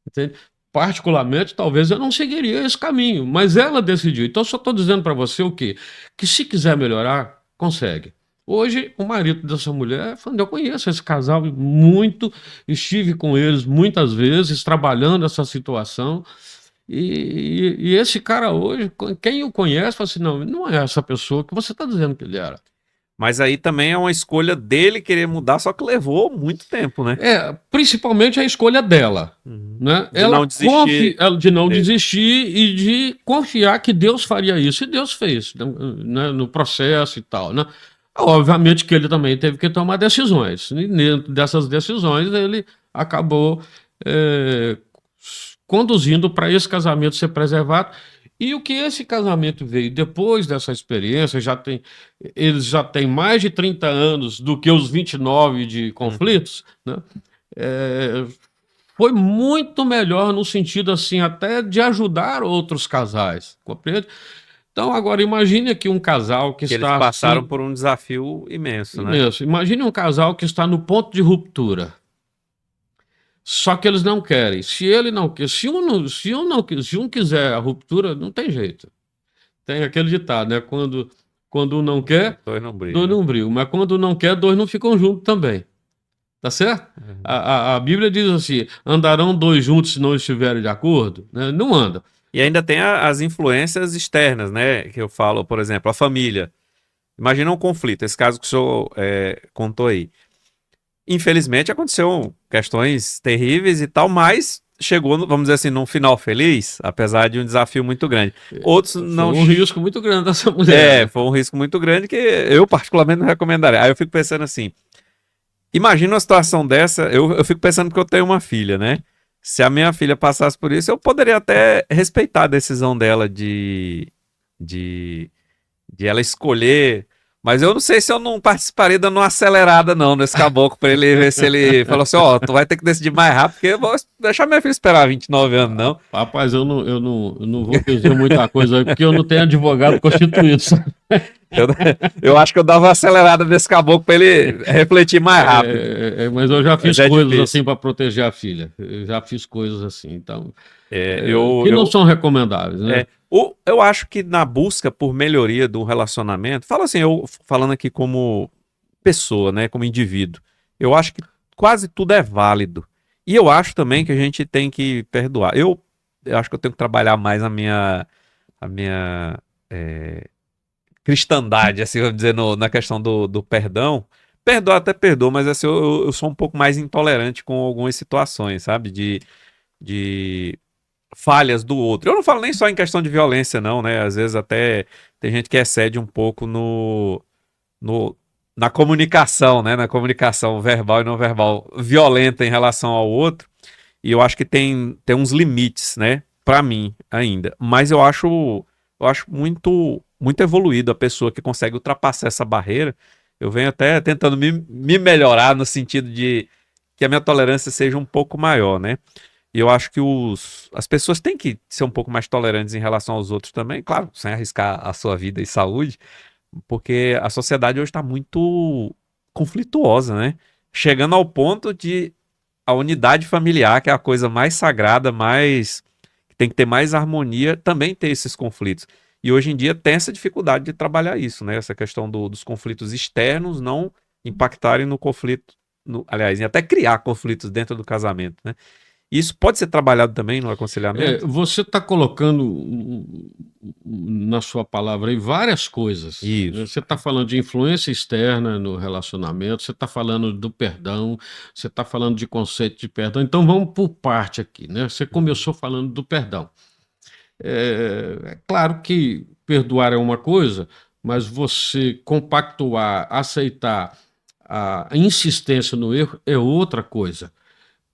Entende? Particularmente, talvez eu não seguiria esse caminho, mas ela decidiu. Então, eu só estou dizendo para você o quê? Que se quiser melhorar, consegue. Hoje, o marido dessa mulher, eu conheço esse casal muito, estive com eles muitas vezes, trabalhando essa situação. E esse cara hoje, quem o conhece, fala assim: não, não é essa pessoa que você está dizendo que ele era. Mas aí também é uma escolha dele querer mudar, só que levou muito tempo, né? Principalmente a escolha dela. Né? De não desistir. De não desistir e de confiar que Deus faria isso. E Deus fez, né? No processo e tal. Né? Obviamente que ele também teve que tomar decisões. E dentro dessas decisões, ele acabou conduzindo para esse casamento ser preservado. E o que esse casamento veio depois dessa experiência, eles já têm mais de 30 anos do que os 29 de conflitos, né? Foi muito melhor no sentido assim até de ajudar outros casais, compreende? Então agora imagine aqui um casal que está eles passaram assim, por um desafio imenso, né? imenso. Imagine um casal que está no ponto de ruptura. Só que eles não querem. Se ele não quer, se um quiser a ruptura, não tem jeito. Tem aquele ditado, né? Quando um não quer, Dois não brigam. dois não brigam. Mas quando um não quer, dois não ficam juntos também. Tá certo? Uhum. A Bíblia diz assim: andarão dois juntos se não estiverem de acordo? Né? Não andam. E ainda tem as influências externas, né? Que eu falo, por exemplo, a família. Imagina um conflito, esse caso que o senhor contou aí. Infelizmente aconteceu questões terríveis e tal, mas chegou, vamos dizer assim, num final feliz, apesar de um desafio muito grande. Outros não. Foi um risco muito grande dessa mulher. Foi um risco muito grande que eu particularmente não recomendaria. Aí eu fico pensando assim, imagina uma situação dessa, eu fico pensando que eu tenho uma filha, né? Se a minha filha passasse por isso, eu poderia até respeitar a decisão dela de ela escolher. Mas eu não sei se eu não participaria dando uma acelerada, não, nesse caboclo, pra ele ver se ele falou assim: ó, tu vai ter que decidir mais rápido, porque eu vou deixar minha filha esperar 29 anos, não. Rapaz, eu não vou dizer muita coisa aí, porque eu não tenho advogado constituído. Eu acho que eu dava uma acelerada nesse caboclo pra ele refletir mais rápido. Mas eu já fiz coisas difícil. assim para proteger a filha. Eu já fiz coisas assim, então. Que não são recomendáveis, né? Eu acho que na busca por melhoria do relacionamento, fala assim, eu falando aqui como pessoa, né, como indivíduo, eu acho que quase tudo é válido. E eu acho também que a gente tem que perdoar. Eu acho que eu tenho que trabalhar mais a minha cristandade, assim, vamos dizer, na questão do perdão. Perdoar até perdoa, mas assim, eu sou um pouco mais intolerante com algumas situações, sabe? De falhas do outro. Eu não falo nem só em questão de violência, não, né? Às vezes até tem gente que excede um pouco na comunicação, né? Na comunicação verbal e não verbal violenta em relação ao outro. E eu acho que tem uns limites, né? Pra mim, ainda. Mas eu acho muito, muito evoluído a pessoa que consegue ultrapassar essa barreira. Eu venho até tentando me melhorar no sentido de que a minha tolerância seja um pouco maior, né? E eu acho que as pessoas têm que ser um pouco mais tolerantes em relação aos outros também, claro, sem arriscar a sua vida e saúde, porque a sociedade hoje está muito conflituosa, né? Chegando ao ponto de a unidade familiar, que é a coisa mais sagrada, que tem que ter mais harmonia, também ter esses conflitos. E hoje em dia tem essa dificuldade de trabalhar isso, né? Essa questão dos conflitos externos não impactarem no conflito aliás, em até criar conflitos dentro do casamento, né? Isso pode ser trabalhado também no aconselhamento? Você está colocando na sua palavra aí várias coisas, né? Isso. Você está falando de influência externa no relacionamento, você está falando do perdão, você está falando de conceito de perdão. Então vamos por parte aqui, né? Você começou falando do perdão. É claro que perdoar é uma coisa, mas você compactuar, aceitar a insistência no erro é outra coisa.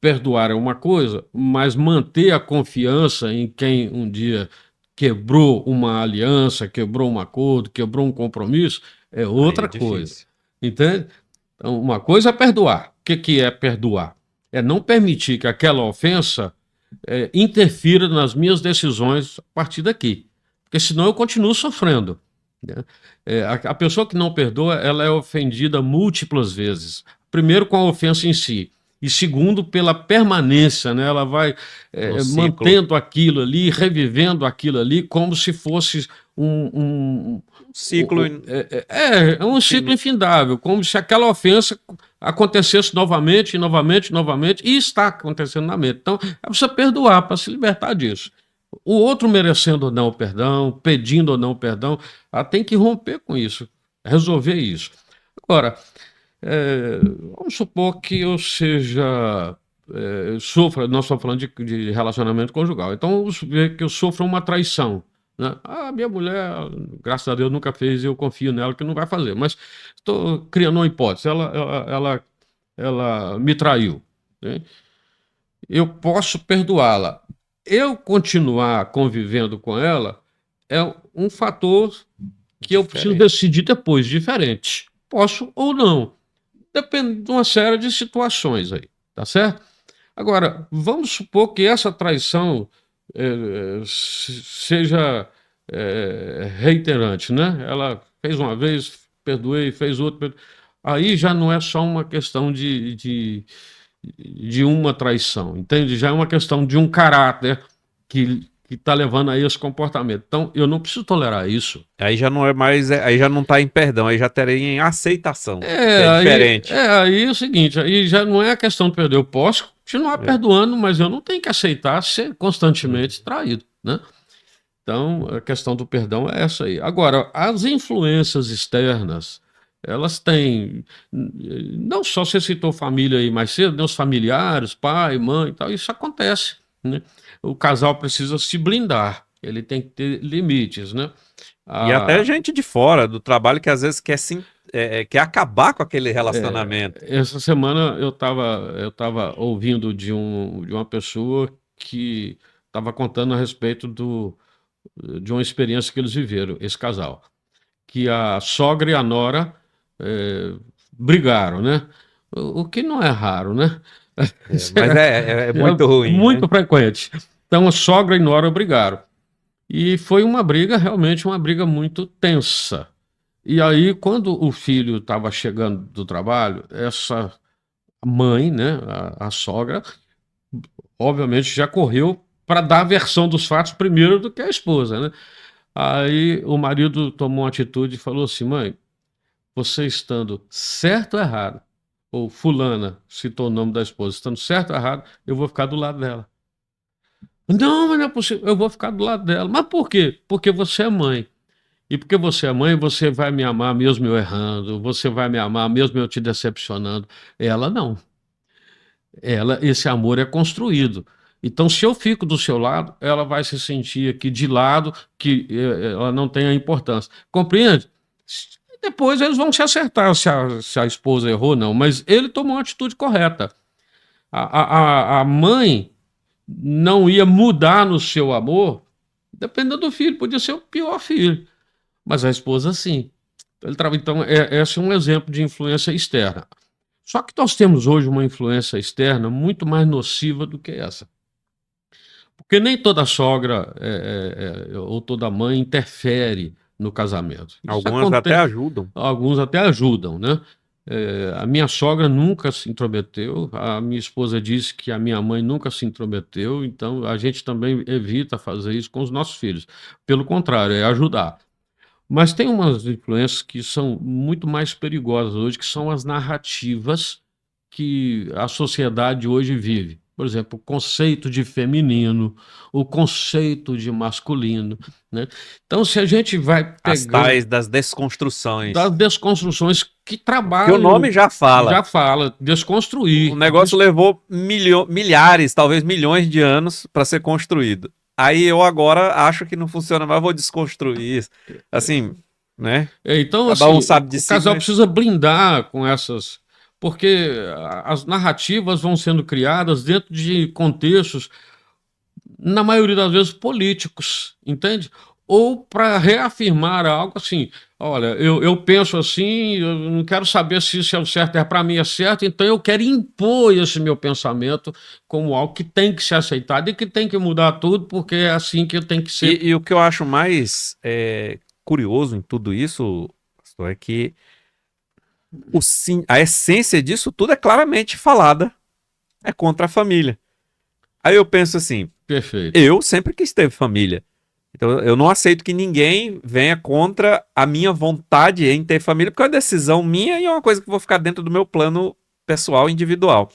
Perdoar é uma coisa, mas manter a confiança em quem um dia quebrou uma aliança, quebrou um acordo, quebrou um compromisso, é Aí é outra coisa. difícil. Entende? Então, uma coisa é perdoar. O que é perdoar? É não permitir que aquela ofensa interfira nas minhas decisões a partir daqui. Porque senão eu continuo sofrendo, né? A pessoa que não perdoa, ela é ofendida múltiplas vezes. Primeiro com a ofensa em si. E segundo, pela permanência, né? Ela vai No ciclo. mantendo aquilo ali, revivendo aquilo ali, como se fosse um Ciclo. um ciclo infindável, como se aquela ofensa acontecesse novamente, novamente, novamente, e está acontecendo na mente. Então, é você perdoar para se libertar disso. O outro merecendo ou não o perdão, pedindo ou não o perdão, ela tem que romper com isso, resolver isso. Agora, vamos supor que eu seja. Sofra, nós estamos falando de relacionamento conjugal, então vamos ver que eu sofra uma traição, né? Minha mulher, graças a Deus, nunca fez e eu confio nela que não vai fazer, mas estou criando uma hipótese, ela me traiu, né? Eu posso perdoá-la. Eu continuar convivendo com ela é um fator que eu preciso Diferente. decidir depois, diferente. Posso ou não. Depende de uma série de situações aí, tá certo? Agora, vamos supor que essa traição seja reiterante, né? Ela fez uma vez, perdoei, fez outra. Aí já não é só uma questão de uma traição, entende? Já é uma questão de um caráter que está levando a esse comportamento. Então, eu não preciso tolerar isso. Aí já não é mais, aí já não tá em perdão, aí já teria em aceitação, que é Aí, diferente. aí é o seguinte, aí já não é a questão de perder. Eu posso continuar perdoando, mas eu não tenho que aceitar ser constantemente traído, né? Então, a questão do perdão é essa aí. Agora, as influências externas, elas têm, não só você citou família aí mais cedo, né, os familiares, pai, mãe e tal, isso acontece, né? O casal precisa se blindar, ele tem que ter limites, né? E até Ah, gente de fora do trabalho que às vezes quer, quer acabar com aquele relacionamento. essa semana eu tava ouvindo de uma pessoa que estava contando a respeito de uma experiência que eles viveram, esse casal, que a sogra e a nora eh, brigaram, né? O que não é raro, né? Mas é muito É ruim, né? muito frequente. Então, a sogra e nora brigaram. E foi uma briga, realmente uma briga muito tensa. E aí, quando o filho estava chegando do trabalho, essa mãe, né, a sogra, obviamente já correu para dar a versão dos fatos primeiro do que a esposa, né? Aí o marido tomou uma atitude e falou assim: mãe, você estando certo ou errado, ou fulana, citou o nome da esposa, estando certo ou errado, eu vou ficar do lado dela. Não, mas não é possível, eu vou ficar do lado dela. Mas por quê? Porque você é mãe. E porque você é mãe, você vai me amar mesmo eu errando, você vai me amar mesmo eu te decepcionando. Ela não. Esse amor é construído. Então, se eu fico do seu lado, ela vai se sentir aqui de lado, que ela não tem a importância. Compreende? Depois eles vão se acertar se a esposa errou ou não, mas ele tomou uma atitude correta. A mãe não ia mudar no seu amor, dependendo do filho, podia ser o pior filho, mas a esposa sim. Então, esse é um exemplo de influência externa. Só que nós temos hoje uma influência externa muito mais nociva do que essa. Porque nem toda sogra ou toda mãe interfere no casamento. Isso Algumas até acontece, ajudam. alguns até ajudam, né? A minha sogra nunca se intrometeu, a minha esposa disse que a minha mãe nunca se intrometeu, então a gente também evita fazer isso com os nossos filhos. Pelo contrário, é ajudar. Mas tem umas influências que são muito mais perigosas hoje, que são as narrativas que a sociedade hoje vive. Por exemplo, o conceito de feminino, o conceito de masculino, né? Então, se a gente vai As pegando tais das desconstruções. das desconstruções que Que o trabalham, nome já fala. já fala, O desconstruir. negócio levou milhares, talvez milhões de anos para ser construído. Aí eu agora acho que não funciona mais, vou desconstruir isso. Assim, né? Então, Cada assim, um sabe de o si, casal mas precisa blindar com essas, porque as narrativas vão sendo criadas dentro de contextos, na maioria das vezes, políticos, entende? Ou para reafirmar algo assim, olha, eu penso assim, eu não quero saber se isso é o certo, é para mim é certo, então eu quero impor esse meu pensamento como algo que tem que ser aceitado e que tem que mudar tudo, porque é assim que tem que ser. e o que eu acho mais curioso em tudo isso, pastor, é que a essência disso tudo é claramente falada, é contra a família. Aí eu penso assim, Perfeito. eu sempre quis ter família. Então eu não aceito que ninguém venha contra a minha vontade em ter família, porque é uma decisão minha e é uma coisa que eu vou ficar dentro do meu plano pessoal, individual.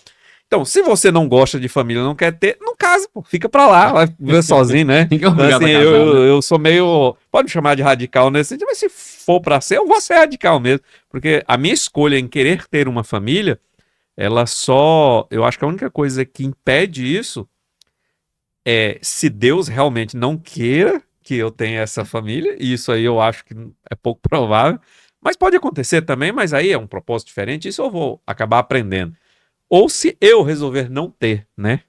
Então, se você não gosta de família, não quer ter, não case, pô, fica pra lá, vai viver sozinho, né? Ninguém é Então, obrigado assim, a casar, né? eu sou meio, pode me chamar de radical nesse sentido, mas se for pra ser, eu vou ser radical mesmo, porque a minha escolha em querer ter uma família, ela só, eu acho que a única coisa que impede isso é se Deus realmente não queira que eu tenha essa família, e isso aí eu acho que é pouco provável, mas pode acontecer também, mas aí é um propósito diferente, isso eu vou acabar aprendendo. Ou se eu resolver não ter, né?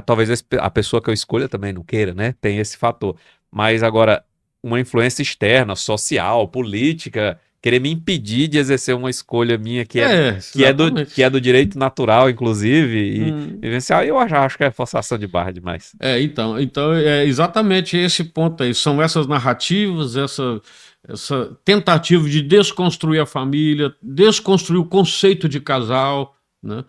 Talvez a pessoa que eu escolha também não queira, né? Tem esse fator. Mas agora, uma influência externa, social, política, querer me impedir de exercer uma escolha minha Exatamente. que é do direito natural, inclusive, e Hum. vivenciar, eu já acho que é forçação de barra demais. Então é exatamente esse ponto aí. São essas narrativas, essa tentativa de desconstruir a família, desconstruir o conceito de casal, né?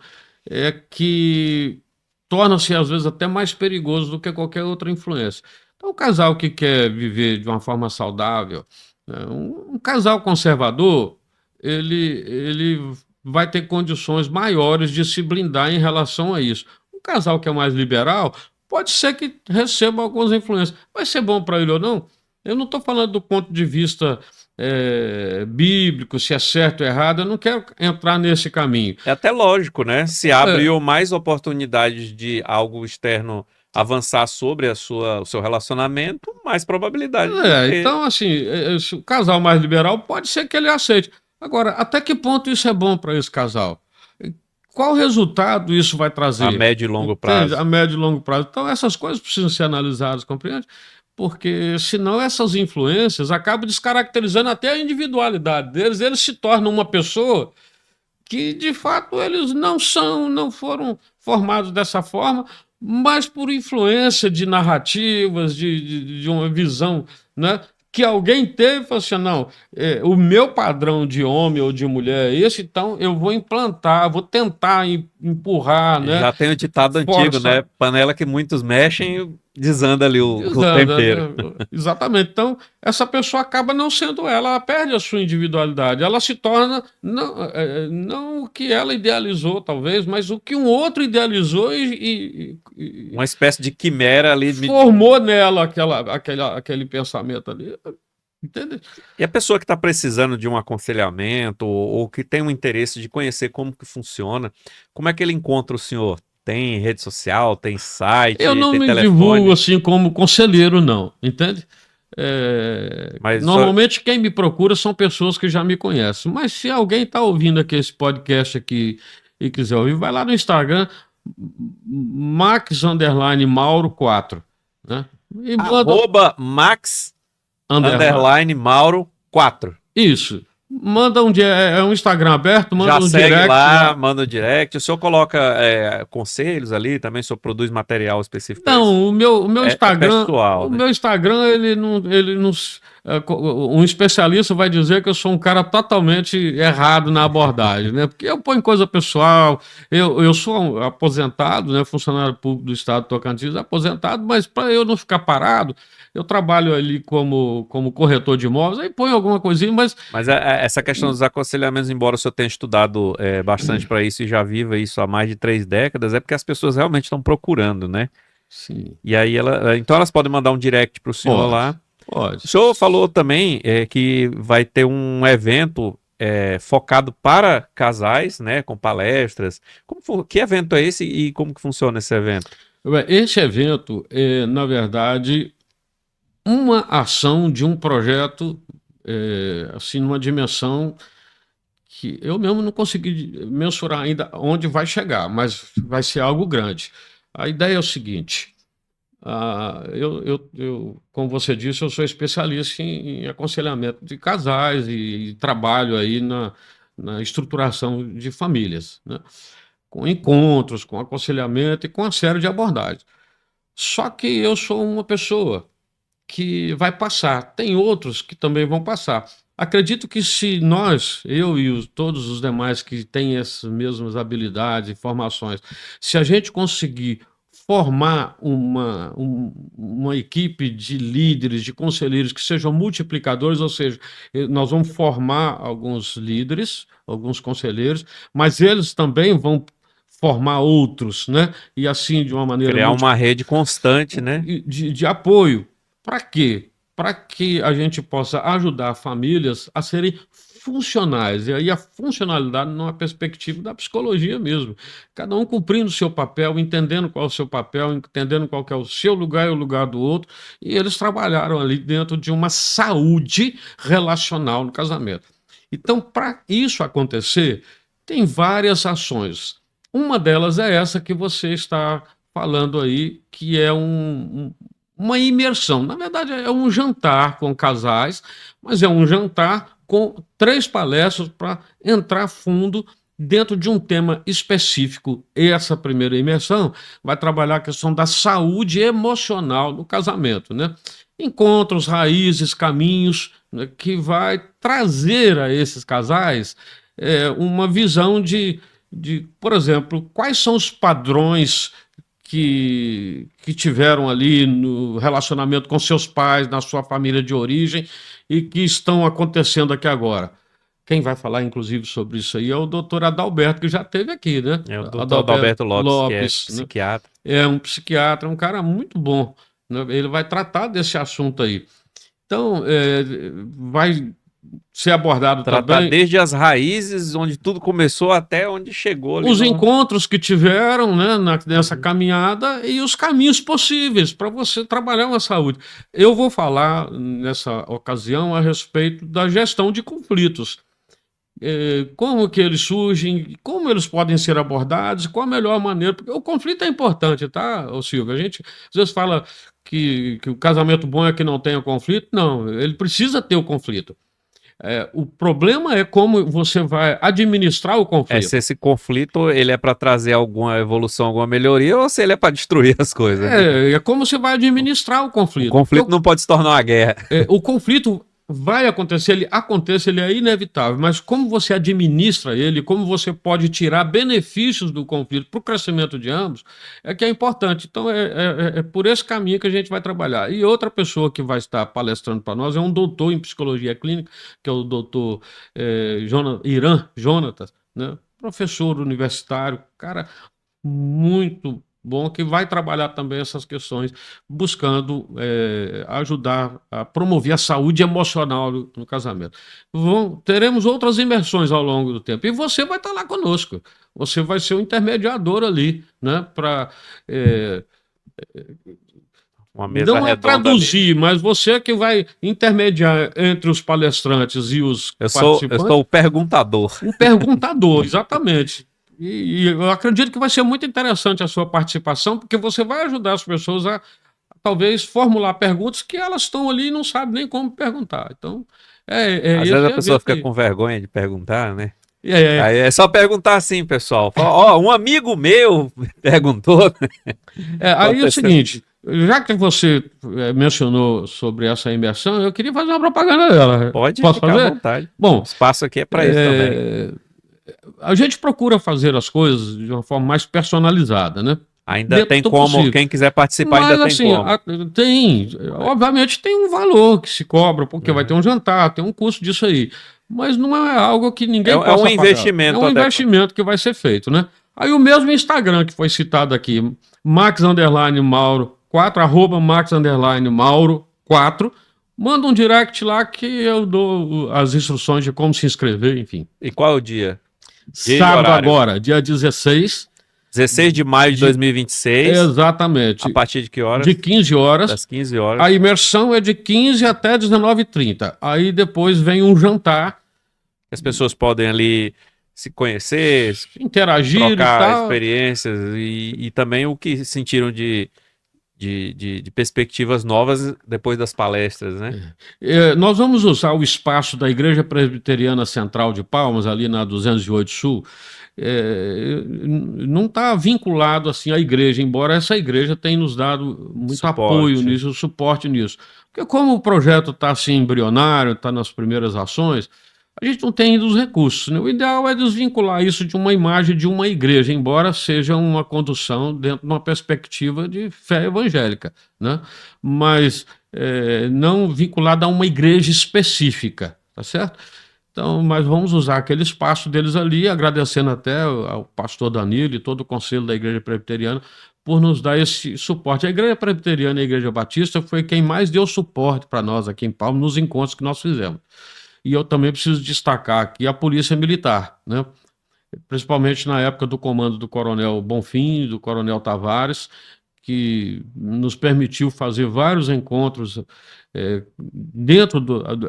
É que torna-se às vezes até mais perigoso do que qualquer outra influência. Então, o casal que quer viver de uma forma saudável, né? Um casal conservador, ele vai ter condições maiores de se blindar em relação a isso. Um casal que é mais liberal, pode ser que receba algumas influências. Vai ser bom para ele ou não? Eu não estou falando do ponto de vista bíblico, se é certo ou errado, eu não quero entrar nesse caminho. É até lógico, né? Se É, abriu mais oportunidades de algo externo avançar sobre o seu relacionamento, mais probabilidade de ter. então, assim, se o casal mais liberal pode ser que ele aceite. Agora, até que ponto isso é bom para esse casal? Qual resultado isso vai A trazer? médio e longo Entende? prazo. A médio e longo prazo. Então, essas coisas precisam ser analisadas, compreende? Porque senão essas influências acabam descaracterizando até a individualidade deles. Eles se tornam uma pessoa que, de fato, eles não foram formados dessa forma, mas por influência de narrativas, de uma visão, né? Que alguém teve e falou assim: não, o meu padrão de homem ou de mulher é esse, então eu vou implantar, vou tentar empurrar, né? Já tem o ditado antigo, Força. né? Panela que muitos mexem, desanda ali o Exato, tempero. exatamente. Então, essa pessoa acaba não sendo ela perde a sua individualidade, ela se torna não o que ela idealizou, talvez, mas o que um outro idealizou Uma espécie de quimera ali. formou nela aquele pensamento ali. Entende? E a pessoa que está precisando de um aconselhamento ou que tem um interesse de conhecer como que funciona, como é que ele encontra o senhor? Tem rede social, tem Eu site, não tem me divulgo telefone, assim como conselheiro, não, entende? mas só... Normalmente quem me procura são pessoas que já me conhecem. Mas se alguém está ouvindo aqui esse podcast aqui e quiser ouvir, vai lá no Instagram, Max Mauro 4, né? E manda Arroba Max underline. Mauro 4. Isso. Manda é um Instagram aberto, manda Já um segue direct lá, lá. manda o direct. O senhor coloca conselhos ali também, o senhor produz material específico para isso. Não, o meu É Instagram, pessoal, o né? meu Instagram, ele não, um especialista vai dizer que eu sou um cara totalmente errado na abordagem, né? Porque eu ponho coisa pessoal, eu sou aposentado, né? Funcionário público do estado de Tocantins, aposentado, mas para eu não ficar parado, eu trabalho ali como corretor de imóveis, aí põe alguma coisinha, mas Mas essa questão dos aconselhamentos, embora o senhor tenha estudado bastante para isso e já viva isso há mais de 3 décadas, é porque as pessoas realmente estão procurando, né? sim, E aí então elas podem mandar um direct para o senhor pode, lá. O pode. senhor falou também que vai ter um evento focado para casais, né, com palestras. Que evento é esse e como que funciona esse evento? Esse evento é, na verdade, uma ação de um projeto, assim, numa dimensão que eu mesmo não consegui mensurar ainda onde vai chegar, mas vai ser algo grande. A ideia é o seguinte: como você disse, eu sou especialista em aconselhamento de casais e trabalho aí na estruturação de famílias, né? Com encontros, com aconselhamento e com uma série de abordagens. Só que eu sou uma pessoa que vai passar, tem outros que também vão passar. Acredito que se nós, eu e todos os demais que têm essas mesmas habilidades e formações, se a gente conseguir formar uma equipe de líderes, de conselheiros que sejam multiplicadores, ou seja, nós vamos formar alguns líderes, alguns conselheiros, mas eles também vão formar outros, né? E assim, de uma maneira Criar uma rede constante, né? de apoio. Para quê? Para que a gente possa ajudar famílias a serem funcionais. E aí a funcionalidade numa perspectiva da psicologia mesmo. Cada um cumprindo o seu papel, entendendo qual é o seu papel, entendendo qual que é o seu lugar e o lugar do outro. E eles trabalharam ali dentro de uma saúde relacional no casamento. Então, para isso acontecer, tem várias ações. Uma delas é essa que você está falando aí, que é uma imersão. Na verdade, é um jantar com casais, mas é um jantar com 3 palestras para entrar fundo dentro de um tema específico. E essa primeira imersão vai trabalhar a questão da saúde emocional no casamento, né? Encontros, raízes, caminhos, né, que vai trazer a esses casais uma visão por exemplo, quais são os padrões que tiveram ali no relacionamento com seus pais, na sua família de origem e que estão acontecendo aqui agora. Quem vai falar, inclusive, sobre isso aí é o doutor Adalberto, que já esteve aqui, né? É o doutor Adalberto Lopes, que é Né? psiquiatra. É um psiquiatra, um cara muito bom, né? Ele vai tratar desse assunto aí. Então, vai ser abordado Tratar também desde as raízes, onde tudo começou, até onde chegou ali. os encontros que tiveram, né, nessa Uhum. caminhada e os caminhos possíveis para você trabalhar uma saúde. Eu vou falar nessa ocasião a respeito da gestão de conflitos. Como que eles surgem, como eles podem ser abordados, qual a melhor maneira, porque o conflito é importante, tá, ô Silvio? A gente às vezes fala que o casamento bom é que não tenha conflito. Não, ele precisa ter o conflito. O problema é como você vai administrar o conflito. Se esse conflito ele é para trazer alguma evolução, alguma melhoria, ou se ele é para destruir as coisas, né? É como você vai administrar o conflito. O conflito não pode se tornar uma guerra. O conflito vai acontecer, ele é inevitável, mas como você administra ele, como você pode tirar benefícios do conflito para o crescimento de ambos, é que é importante. Então, é por esse caminho que a gente vai trabalhar. E outra pessoa que vai estar palestrando para nós é um doutor em psicologia clínica, que é o doutor Irã Jonatas, né? Professor universitário, cara muito bom, que vai trabalhar também essas questões, buscando ajudar a promover a saúde emocional no casamento. Teremos outras imersões ao longo do tempo, e você vai estar lá conosco, você vai ser o intermediador ali, né, para... Uma mesa não é redonda traduzir, ali. mas você que vai intermediar entre os palestrantes e os Eu participantes. sou o perguntador. Um perguntador, exatamente. E eu acredito que vai ser muito interessante a sua participação, porque você vai ajudar as pessoas a talvez formular perguntas que elas estão ali e não sabem nem como perguntar. Então, Às esse vezes a pessoa evento fica aí. com vergonha de perguntar, né? É, Aí é só perguntar assim, pessoal. Fala, ó, um amigo meu perguntou. aí é o seguinte, já que você mencionou sobre essa imersão, eu queria fazer uma propaganda dela. Pode Posso ficar à fazer? vontade. Bom, O espaço aqui é para isso também. a gente procura fazer as coisas de uma forma mais personalizada, né? Ainda tem como, quem quiser participar ainda tem como. Obviamente tem um valor que se cobra, porque vai ter um jantar, tem um custo disso aí. Mas não é algo que ninguém possa pagar. É um investimento. É um investimento que vai ser feito, né? Aí o mesmo Instagram que foi citado aqui, Max_Mauro 4, @Max_Mauro 4, manda um direct lá que eu dou as instruções de como se inscrever, enfim. E qual é o dia? Sábado agora, dia 16. 16 de maio de 2026. Exatamente. A partir de que horas? De 15 horas. Das 15 horas. A imersão é de 15 até 19h30. Aí depois vem um jantar. As pessoas podem ali se conhecer, interagir, trocar experiências e também o que sentiram de perspectivas novas depois das palestras, né? Nós vamos usar o espaço da Igreja Presbiteriana Central de Palmas, ali na 208 Sul. Não está vinculado assim à igreja, embora essa igreja tenha nos dado muito apoio nisso, suporte nisso. Porque como o projeto está assim embrionário, está nas primeiras ações, a gente não tem ainda os recursos, né? O ideal é desvincular isso de uma imagem de uma igreja, embora seja uma condução dentro de uma perspectiva de fé evangélica, né? Mas não vinculada a uma igreja específica, tá certo? Então, mas vamos usar aquele espaço deles ali, agradecendo até ao pastor Danilo e todo o conselho da Igreja Presbiteriana por nos dar esse suporte. A Igreja Presbiteriana e a Igreja Batista foi quem mais deu suporte para nós aqui em Palmas nos encontros que nós fizemos. E eu também preciso destacar aqui a Polícia Militar, né? Principalmente na época do comando do Coronel Bonfim, do Coronel Tavares, que nos permitiu fazer vários encontros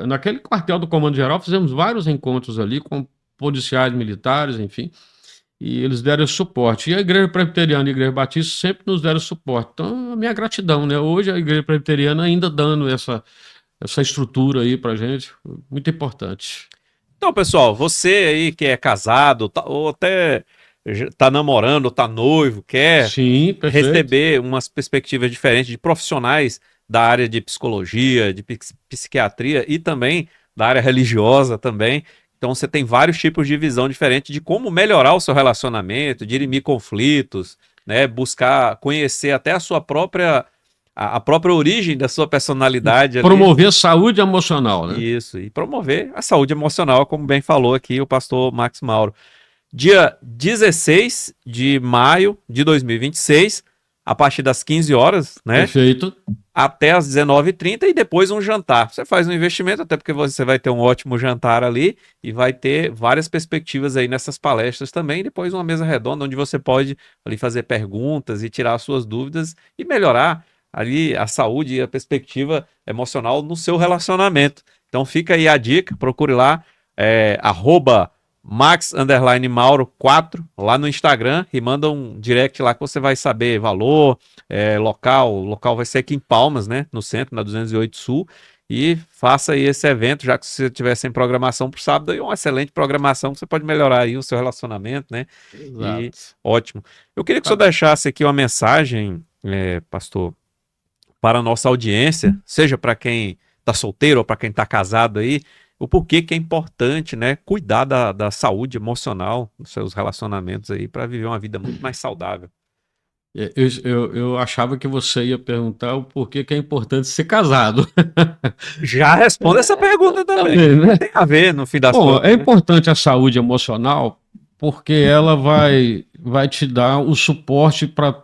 naquele quartel do Comando Geral, fizemos vários encontros ali com policiais militares, enfim, e eles deram esse suporte. E a Igreja Presbiteriana e a Igreja Batista sempre nos deram suporte. Então, a minha gratidão, né? Hoje a Igreja Presbiteriana ainda dando essa estrutura aí pra gente, muito importante. Então, pessoal, você aí que é casado, ou até tá namorando, ou tá noivo, quer receber umas perspectivas diferentes de profissionais da área de psicologia, de psiquiatria e também da área religiosa também. Então você tem vários tipos de visão diferente de como melhorar o seu relacionamento, dirimir conflitos, né? Buscar conhecer até a sua própria origem da sua personalidade. Promover a saúde emocional, né? Isso, e promover a saúde emocional, como bem falou aqui o pastor Max Mauro. Dia 16 de maio de 2026, a partir das 15 horas, né? Perfeito. Até as 19h30 e depois um jantar. Você faz um investimento, até porque você vai ter um ótimo jantar ali e vai ter várias perspectivas aí nessas palestras também. E depois uma mesa redonda onde você pode ali fazer perguntas e tirar as suas dúvidas e melhorar ali a saúde e a perspectiva emocional no seu relacionamento. Então fica aí a dica, procure lá, @Max_Mauro 4 lá no Instagram e manda um direct lá que você vai saber valor, local. O local vai ser aqui em Palmas, né? No centro, na 208 Sul. E faça aí esse evento, já que você tiver sem programação para o sábado, é uma excelente programação que você pode melhorar aí o seu relacionamento, né? Exato. E ótimo. Eu queria que o senhor deixasse aqui uma mensagem, pastor, para a nossa audiência, seja para quem está solteiro ou para quem está casado aí, o porquê que é importante, né, cuidar da saúde emocional dos seus relacionamentos aí para viver uma vida muito mais saudável. Eu achava que você ia perguntar o porquê que é importante ser casado. Já responda essa pergunta também. Né? Tem a ver, no fim das contas. É importante a saúde emocional porque ela vai te dar o suporte para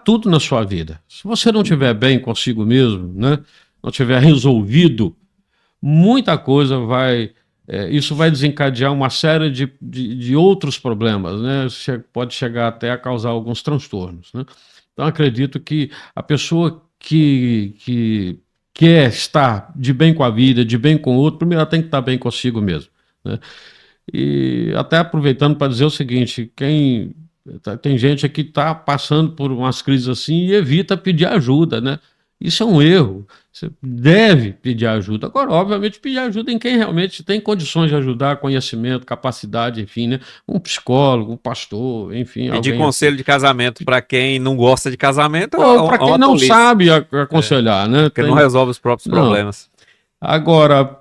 tudo na sua vida. Se você não estiver bem consigo mesmo, né, não tiver resolvido, muita coisa isso vai desencadear uma série de outros problemas, né? Pode chegar até a causar alguns transtornos, né? Então, acredito que a pessoa que quer estar de bem com a vida, de bem com o outro, primeiro ela tem que estar bem consigo mesmo, né? E até aproveitando para dizer o seguinte, tem gente aqui que está passando por umas crises assim e evita pedir ajuda, né? Isso é um erro. Você deve pedir ajuda. Agora, obviamente, pedir ajuda em quem realmente tem condições de ajudar, conhecimento, capacidade, enfim, né? Um psicólogo, um pastor, enfim. Pedir conselho de casamento para quem não gosta de casamento ou para quem não sabe aconselhar, né? Porque não resolve os próprios problemas. Agora,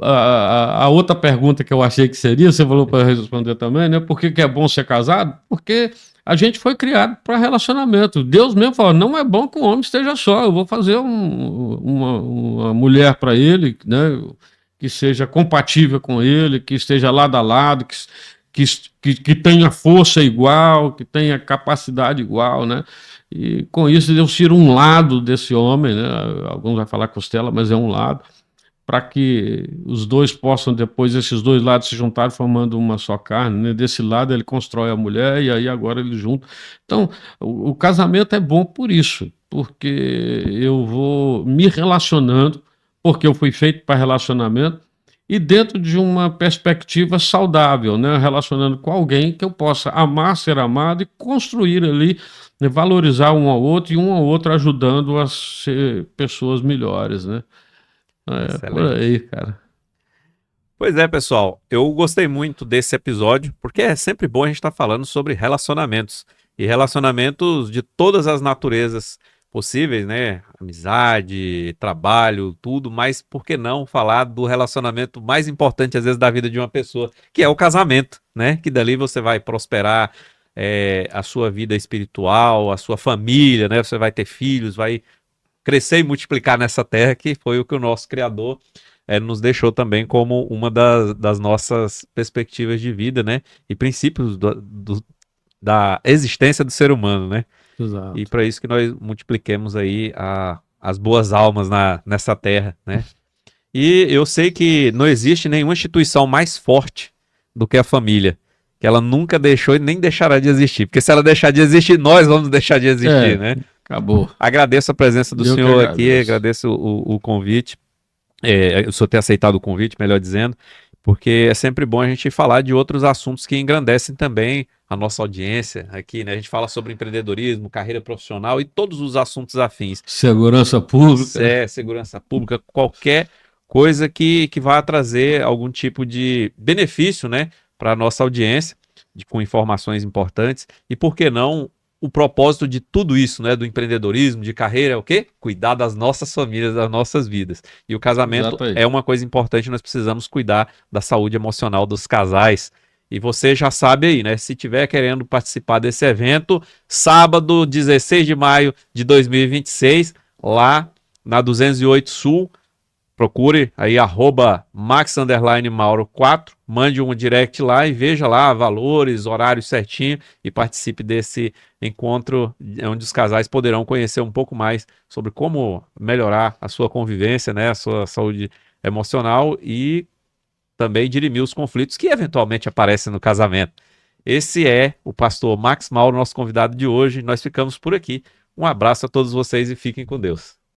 a outra pergunta que eu achei que seria, você falou para responder também, né? Por que é bom ser casado? Porque A gente foi criado para relacionamento. Deus mesmo falou: não é bom que o homem esteja só. Eu vou fazer uma mulher para ele, né, que seja compatível com ele, que esteja lado a lado, que tenha força igual, que tenha capacidade igual, né? E com isso Deus tira um lado desse homem, né? Alguns vão falar costela, mas é um lado, para que os dois possam depois, esses dois lados se juntarem formando uma só carne, né? Desse lado ele constrói a mulher e aí agora ele junta. Então, o casamento é bom por isso, porque eu vou me relacionando, porque eu fui feito para relacionamento, e dentro de uma perspectiva saudável, né? Relacionando com alguém que eu possa amar, ser amado e construir ali, né? Valorizar um ao outro e um ao outro ajudando a ser pessoas melhores, né? É por Excelente. aí, cara. Pois é, pessoal, eu gostei muito desse episódio, porque é sempre bom a gente estar falando sobre relacionamentos, e relacionamentos de todas as naturezas possíveis, né? Amizade, trabalho, tudo, mas por que não falar do relacionamento mais importante, às vezes, da vida de uma pessoa, que é o casamento, né? Que dali você vai prosperar a sua vida espiritual, a sua família, né? Você vai ter filhos, vai crescer e multiplicar nessa terra, que foi o que o nosso Criador nos deixou também como uma das nossas perspectivas de vida, né? E princípios da existência do ser humano, né? E Exato. para isso que nós multipliquemos aí as boas almas nessa terra, né? E eu sei que não existe nenhuma instituição mais forte do que a família, que ela nunca deixou e nem deixará de existir, porque se ela deixar de existir, nós vamos deixar de existir, É, né? acabou. Agradeço a presença do Eu que senhor aqui, agradeço. agradeço o convite, o senhor ter aceitado o convite, melhor dizendo, porque é sempre bom a gente falar de outros assuntos que engrandecem também a nossa audiência aqui, né? A gente fala sobre empreendedorismo, carreira profissional e todos os assuntos afins. Segurança pública. Segurança pública, qualquer coisa que vá trazer algum tipo de benefício, né, para a nossa audiência, com informações importantes. E por que não o propósito de tudo isso, né, do empreendedorismo, de carreira, é o quê? Cuidar das nossas famílias, das nossas vidas. E o casamento Exato aí. é uma coisa importante, nós precisamos cuidar da saúde emocional dos casais. E você já sabe aí, né? Se tiver querendo participar desse evento, sábado, 16 de maio de 2026, lá na 208 Sul, procure aí @max_mauro4, mande um direct lá e veja lá valores, horários certinho e participe desse encontro onde os casais poderão conhecer um pouco mais sobre como melhorar a sua convivência, né, a sua saúde emocional e também dirimir os conflitos que eventualmente aparecem no casamento. Esse é o pastor Max Mauro, nosso convidado de hoje. Nós ficamos por aqui. Um abraço a todos vocês e fiquem com Deus.